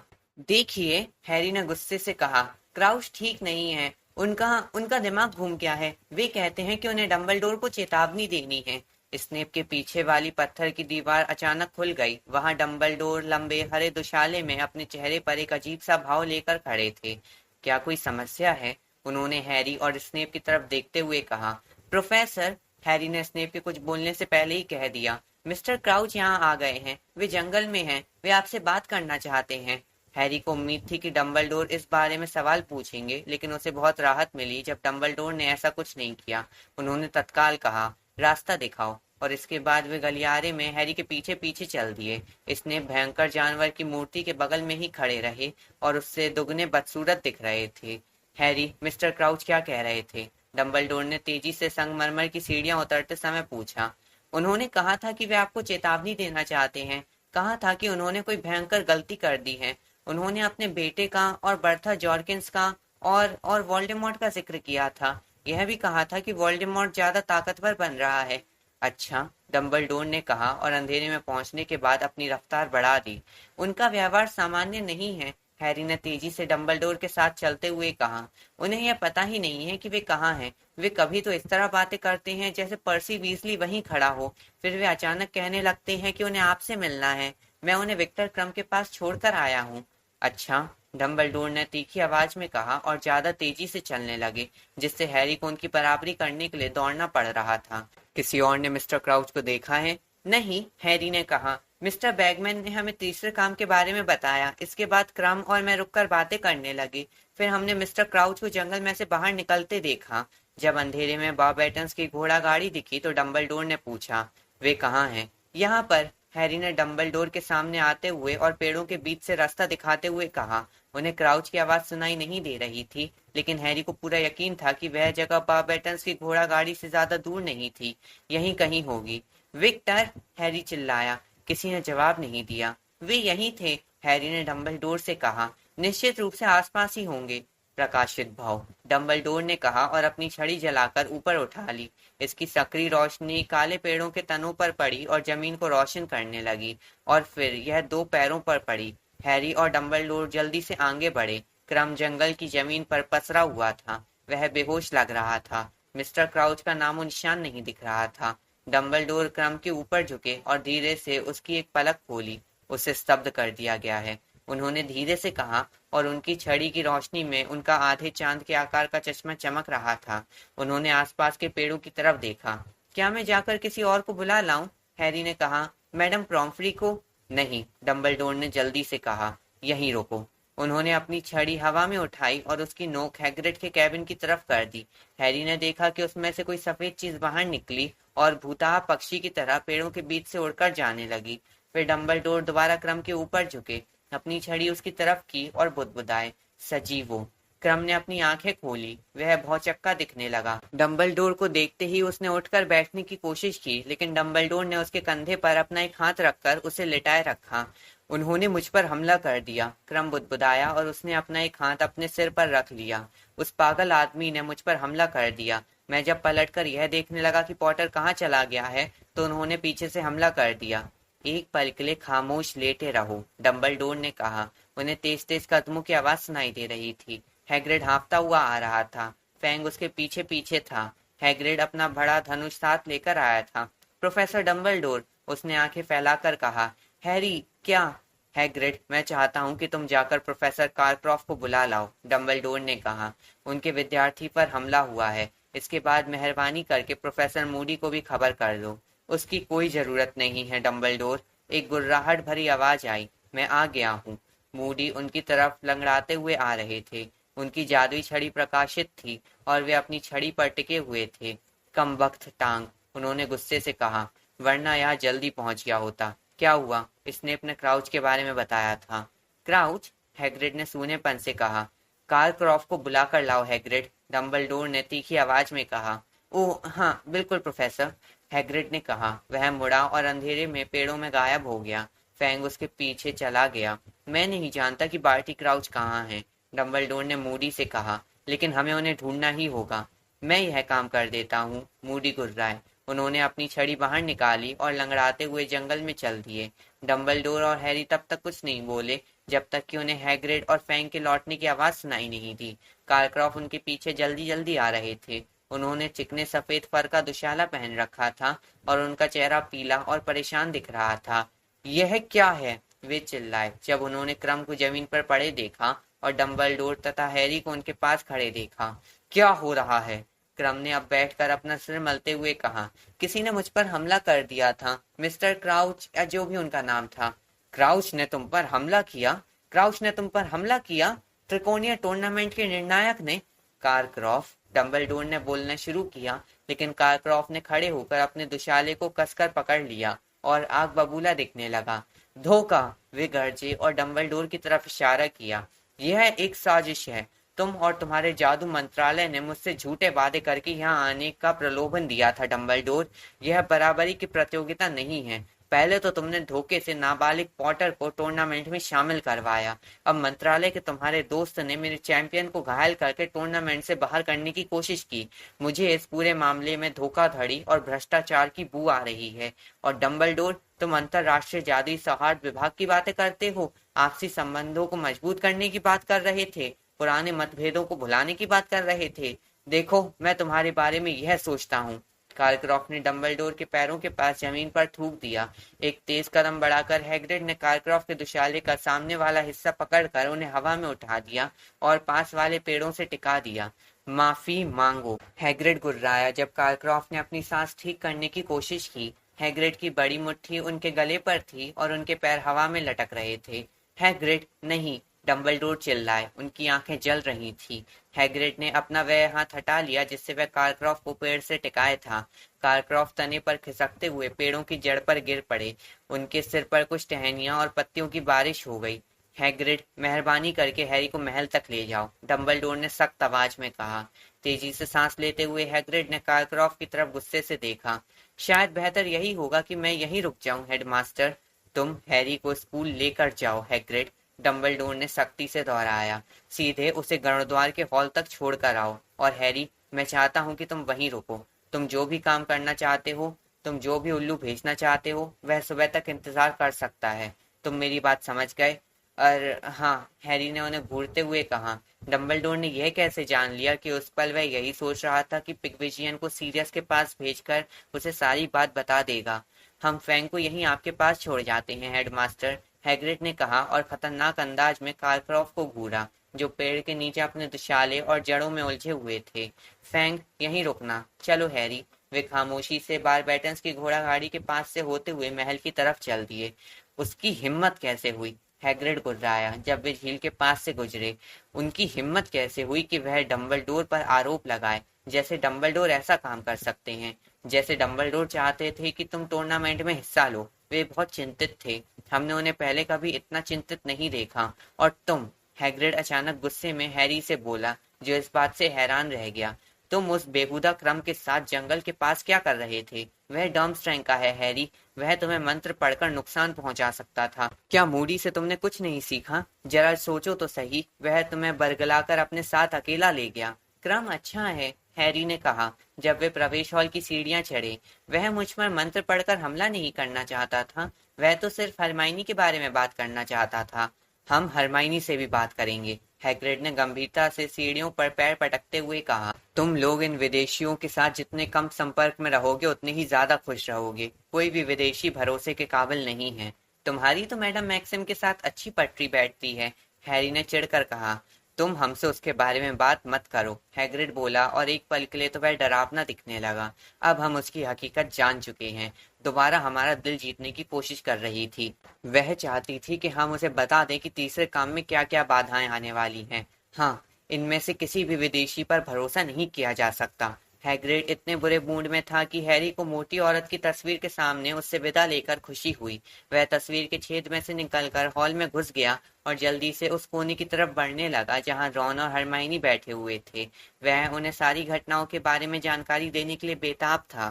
देखिए, हैरी ने गुस्से से कहा, क्राउच ठीक नहीं है। उनका उनका दिमाग घूम गया है। वे कहते हैं कि उन्हें डंबलडोर को चेतावनी देनी है। स्नेप के पीछे वाली पत्थर की दीवार अचानक खुल गई। वहां डंबलडोर लंबे हरे दुशाले में अपने चेहरे पर एक अजीब सा भाव लेकर खड़े थे। क्या कोई समस्या है? उन्होंने हैरी और स्नेप की तरफ देखते हुए कहा। प्रोफेसर, हैरी ने स्नेप के कुछ बोलने से पहले ही कह दिया, मिस्टर क्राउच यहाँ आ गए हैं। वे जंगल में हैं। वे आपसे बात करना चाहते हैं। हैरी को उम्मीद थी कि डंबलडोर इस बारे में सवाल पूछेंगे, लेकिन उसे बहुत राहत मिली जब डंबलडोर ने ऐसा कुछ नहीं किया। उन्होंने तत्काल कहा, रास्ता दिखाओ, और इसके बाद वे गलियारे में हैरी के पीछे पीछे चल दिए। इसने भयंकर जानवर की मूर्ति के बगल में ही खड़े रहे और उससे दुगने बदसूरत दिख रहे थे। हैरी, मिस्टर क्राउच क्या कह रहे थे? डंबलडोर ने तेजी से संगमरमर की सीढ़ियां उतरते समय पूछा। उन्होंने कहा था कि वे आपको चेतावनी देना चाहते हैं। कहा था कि उन्होंने कोई भयंकर गलती कर दी है। उन्होंने अपने बेटे का और बर्था जॉर्किंस का और वोल्डेमॉर्ट का जिक्र किया था। यह भी कहा था कि वोल्डेमॉर्ट ज्यादा ताकतवर बन रहा है। अच्छा, डंबलडोर ने कहा और अंधेरे में पहुंचने के बाद अपनी रफ्तार बढ़ा दी। उनका व्यवहार सामान्य नहीं है। हैरी ने तेजी से डंबलडोर के साथ चलते हुए कहा। उन्हें यह पता ही नहीं है कि वे कहाँ हैं। वे कभी तो इस तरह बातें करते हैं जैसे पर्सी वीजली वहीं खड़ा हो, फिर वे अचानक कहने लगते हैं कि उन्हें आपसे मिलना है। मैं उन्हें विक्टर क्रम के पास छोड़कर आया हूँ। अच्छा, डंबलडोर ने तीखी आवाज में कहा और ज्यादा तेजी से चलने लगे, जिससे हैरी को उनकी बराबरी करने के लिए दौड़ना पड़ रहा था। किसी और ने मिस्टर क्राउच को देखा है? नहीं, हैरी ने कहा। मिस्टर बैगमैन ने हमें तीसरे काम के बारे में बताया। इसके बाद क्रम और मैं रुककर बातें करने लगी। फिर हमने मिस्टर क्राउच को जंगल में से बाहर निकलते देखा। जब अंधेरे में बॉबैटन्स की घोड़ा गाड़ी दिखी तो डंबलडोर ने पूछा, वे कहाँ हैं? यहाँ पर, हैरी ने डंबलडोर के सामने आते हुए और पेड़ों के बीच से रास्ता दिखाते हुए कहा। उन्हें क्राउच की आवाज सुनाई नहीं दे रही थी, लेकिन हैरी को पूरा यकीन था कि वह जगह बॉबैटन्स की घोड़ा गाड़ी से ज्यादा दूर नहीं थी। यहीं कहीं होगी। विक्टर, हैरी चिल्लाया। किसी ने जवाब नहीं दिया। वे यहीं थे, हैरी ने डंबलडोर से कहा। निश्चित रूप से आसपास ही होंगे। प्रकाशित भाव, डंबलडोर ने कहा और अपनी छड़ी जलाकर ऊपर उठा ली। इसकी सक्रिय रोशनी काले पेड़ों के तनों पर पड़ी और जमीन को रोशन करने लगी, और फिर यह दो पैरों पर पड़ी। हैरी और डंबलडोर जल्दी से आगे बढ़े। क्रम जंगल की जमीन पर पसरा हुआ था। वह बेहोश लग रहा था। मिस्टर क्राउच का नामो निशान नहीं दिख रहा था। डंबलडोर क्रम के ऊपर झुके और धीरे से उसकी एक पलक खोली। उसे स्तब्ध कर दिया गया है, उन्होंने धीरे से कहा, और उनकी छड़ी की रोशनी में उनका आधे चांद के आकार का चश्मा चमक रहा था। उन्होंने आसपास के पेड़ों की तरफ देखा। क्या मैं जाकर किसी और को बुला लाऊं? हैरी ने कहा। मैडम प्रॉम्फ्री को? नहीं, डंबलडोर ने जल्दी से कहा। यहीं रुको। उन्होंने अपनी छड़ी हवा में उठाई और उसकी नोक हैग्रिड के कैबिन की तरफ कर दी। हैरी ने देखा कि उसमें से कोई सफेद चीज बाहर निकली और भूताह पक्षी की तरह पेड़ों के बीच से उड़कर जाने लगी। फिर डंबलडोर दोबारा क्रम के ऊपर झुके, अपनी छड़ी उसकी तरफ की और बुदबुदाए, सजीवो। क्रम ने अपनी आंखें खोली। वह भौचक्का दिखने लगा। डंबलडोर को देखते ही उसने उठकर बैठने की कोशिश की, लेकिन डंबलडोर ने उसके कंधे पर अपना एक हाथ रखकर उसे लिटाए रखा। उन्होंने मुझ पर हमला कर दिया, क्रम बुदबुदाया, और उसने अपना एक हाथ अपने सिर पर रख लिया। उस पागल आदमी ने मुझ पर हमला कर दिया। मैं जब पलटकर यह देखने लगा कि पॉटर कहाँ चला गया है, तो उन्होंने पीछे से हमला कर दिया। एक पल के लिए खामोश लेटे रहो, डंबलडोर ने कहा। उन्हें तेज तेज कदमों की आवाज सुनाई दे रही थी। हैग्रिड हाँफता हुआ आ रहा था। फैंग उसके पीछे पीछे था। हैग्रिड अपना बड़ा धनुष साथ लेकर आया था। प्रोफेसर डंबलडोर, उसने आंखें फैलाकर कहा। हैरी, क्या? हैग्रिड, मैं चाहता हूं कि तुम जाकर प्रोफेसर कारक्रॉफ्ट को बुला लाओ, डंबलडोर ने कहा। उनके विद्यार्थी पर हमला हुआ है। इसके बाद मेहरबानी करके प्रोफेसर मूडी को भी खबर कर दो। उसकी कोई जरूरत नहीं है, डंबलडोर, एक गुर्राहट भरी आवाज आई। मैं आ गया हूँ। मूडी उनकी तरफ लंगड़ाते हुए आ रहे थे। उनकी जादुई छड़ी प्रकाशित थी और वे अपनी छड़ी पर टिके हुए थे। कम वक्त टांग, उन्होंने गुस्से से कहा, वरना यहाँ जल्दी पहुंच गया होता। क्या हुआ? स्नेप ने क्राउच के बारे में बताया था। क्राउच? हैग्रिड ने सूनेपन से कहा। कार्ल क्रॉफ्ट को बुलाकर लाओ, हैग्रिड, डंबलडोर ने तीखी आवाज में कहा। ओह हाँ, बिल्कुल प्रोफेसर, हैग्रिड ने कहा। वह मुड़ा और अंधेरे में पेड़ों में गायब हो गया। फैंग उसके पीछे चला गया। मैं नहीं जानता कि बार्टी क्राउच कहाँ है, डंबलडोर ने मूडी से कहा, लेकिन हमें उन्हें ढूंढना ही होगा। मैं यह काम कर देता हूँ, मूडी गुर्राए। उन्होंने अपनी छड़ी बाहर निकाली और लंगड़ाते हुए जंगल में चल दिए। डंबलडोर और हैरी तब तक कुछ नहीं बोले जब तक कि उन्हें हैग्रिड और फैंग के लौटने की आवाज सुनाई नहीं दी। कारक्रॉफ्ट उनके पीछे जल्दी जल्दी आ रहे थे। उन्होंने चिकने सफेद फर का दुशाला पहन रखा था और उनका चेहरा पीला और परेशान दिख रहा था। यह क्या है? वे चिल्लाए जब उन्होंने क्रम को जमीन पर पड़े देखा और डंबलडोर तथा हैरी को उनके पास खड़े देखा। क्या हो रहा है? क्रम ने अब बैठकर अपना सिर मलते हुए कहा। किसी ने मुझ पर हमला कर दिया था, मिस्टर क्राउच या जो भी उनका नाम था। क्राउच ने तुम पर हमला किया? क्राउच ने तुम पर हमला किया? त्रिकोणीय टूर्नामेंट के निर्णायक ने? कारक्रॉफ, डंबलडोर ने बोलना शुरू किया, लेकिन कारक्रॉफ ने खड़े होकर अपने दुशाले को कसकर पकड़ लिया और आग बबूला दिखने लगा। धोखा, वे गरजे और डंबलडोर की तरफ इशारा किया। यह एक साजिश है। तुम और तुम्हारे जादू मंत्रालय ने मुझसे झूठे वादे करके यहाँ आने का प्रलोभन दिया था डंबलडोर। यह बराबरी की प्रतियोगिता नहीं है। पहले तो तुमने धोखे से नाबालिग पॉटर को टूर्नामेंट में शामिल करवाया। अब मंत्रालय के तुम्हारे दोस्त ने मेरे चैंपियन को घायल करके टूर्नामेंट से बाहर करने की कोशिश की। मुझे इस पूरे मामले में धोखाधड़ी और भ्रष्टाचार की बू आ रही है। और डंबलडोर, तुम अंतरराष्ट्रीय जादुई सौहार्द विभाग की बातें करते हो, आपसी संबंधों को मजबूत करने की बात कर रहे थे, पुराने मतभेदों को भुलाने की बात कर रहे थे। देखो, मैं तुम्हारे बारे में यह सोचता हूँ। कारक्रॉफ्ट ने डंबलडोर के पैरों के पास जमीन पर थूक दिया। एक तेज कदम बढ़ाकर हैग्रिड ने कारक्रॉफ्ट के दुशाले का सामने वाला हिस्सा पकड़कर उन्हें हवा में उठा दिया और पास वाले पेड़ों से टिका दिया। माफी मांगो, हैग्रिड गुर्राया जब कारक्रॉफ्ट ने अपनी सांस ठीक करने की कोशिश की। हैग्रिड की बड़ी मुट्ठी उनके गले पर थी और उनके पैर हवा में लटक रहे थे। हैग्रिड, नहीं, डंबलडोर चिल्लाए, उनकी आंखें जल रही थी। हैग्रिड ने अपना वह हाथ हटा लिया जिससे वह कारक्रॉफ्ट को पेड़ से टिकाए था। कारक्रॉफ्ट तने पर खिसकते हुए पेड़ों की जड़ पर गिर पड़े। उनके सिर पर कुछ टहनियां और पत्तियों की बारिश हो गई। हैग्रिड, मेहरबानी करके हैरी को महल तक ले जाओ, डंबलडोर ने सख्त आवाज में कहा। तेजी से सांस लेते हुए हैग्रिड ने कारक्रॉफ्ट की तरफ गुस्से से देखा। शायद बेहतर यही होगा कि मैं यहीं रुक जाऊं, हेडमास्टर। तुम हैरी को स्कूल लेकर जाओ, हैग्रिड, डंबलडोर ने सख्ती से दोहराया। सीधे उसे गणद्वार के हॉल तक छोड़कर आओ। और हैरी, मैं चाहता हूं कि तुम वहीं रुको। तुम जो भी काम करना चाहते हो, तुम जो भी उल्लू भेजना चाहते हो, वह सुबह तक इंतजार कर सकता है। तुम मेरी बात समझ गए? हाँ, हैरी ने उन्हें घूरते हुए कहा। डंबलडोर ने यह कैसे जान लिया कि उस पल वह यही सोच रहा था कि पिग्विजियन को सीरियस के पास भेजकर उसे सारी बात बता देगा। हम फैंग को यहीं आपके पास छोड़ जाते हैं, हेडमास्टर, हैग्रिड ने कहा और खतरनाक अंदाज में कारक्रॉफ्ट को घूरा, जो पेड़ के नीचे अपने दुशाले और जड़ों में उलझे हुए थे। फैंग, यहीं रुकना। चलो हैरी। वे खामोशी से बारबैटन्स की घोड़ा गाड़ी के पास से होते हुए महल की तरफ चल दिए। उसकी हिम्मत कैसे हुई, हैग्रिड गुर्राया जब वे झील के पास से गुजरे। उनकी हिम्मत कैसे हुई कि वह डंबलडोर पर आरोप लगाए? जैसे डंबलडोर ऐसा काम कर सकते हैं, जैसे डंबलडोर चाहते थे कि तुम टूर्नामेंट में हिस्सा लो। वे बहुत चिंतित थे। हमने उन्हें पहले कभी इतना चिंतित नहीं देखा। और तुम, हैग्रिड अचानक गुस्से में हैरी से बोला, जो इस बात से हैरान रह गया, तुम उस बेहुदा क्रम के साथ जंगल के पास क्या कर रहे थे? वह डर्मस्ट्रैंग का है हैरी, वह तुम्हें मंत्र पढ़कर नुकसान पहुंचा सकता था। क्या मूडी से तुमने कुछ नहीं सीखा? जरा सोचो तो सही, वह तुम्हें बरगलाकर अपने साथ अकेला ले गया। क्रम अच्छा है, हैरी ने कहा जब वे प्रवेश हॉल की सीढ़ियां चढ़े। वह मुझ पर मंत्र पढ़कर हमला नहीं करना चाहता था, वह तो सिर्फ हरमाइनी के बारे में बात करना चाहता था। हम हरमाइनी से भी बात करेंगे, हैग्रिड ने गंभीरता से सीढ़ियों पर पैर पटकते हुए कहा। तुम लोग इन विदेशियों के साथ जितने कम संपर्क में रहोगे उतने ही ज्यादा खुश रहोगे। कोई भी विदेशी भरोसे के काबिल नहीं है। तुम्हारी तो मैडम मैक्सिम के साथ अच्छी पटरी बैठती है, हैरी ने चिढ़कर कहा। तुम हमसे उसके बारे में बात मत करो, हैग्रिड बोला और एक पल के लिए तो वह डरावना दिखने लगा। अब हम उसकी हकीकत जान चुके हैं। दोबारा हमारा दिल जीतने की कोशिश कर रही थी। वह चाहती थी कि हम उसे बता दें कि तीसरे काम में क्या क्या बाधाएं आने वाली हैं। हाँ, इनमें से किसी भी विदेशी पर भरोसा नहीं किया जा सकता। हैग्रिड इतने बुरे मूड में था कि हैरी को मोटी औरत की तस्वीर के सामने उससे विदा लेकर खुशी हुई। वह तस्वीर के छेद में से निकलकर हॉल में घुस गया और जल्दी से उस कोने की तरफ बढ़ने लगा जहां रॉन और हरमाइनी बैठे हुए थे। वह उन्हें सारी घटनाओं के बारे में जानकारी देने के लिए बेताब था।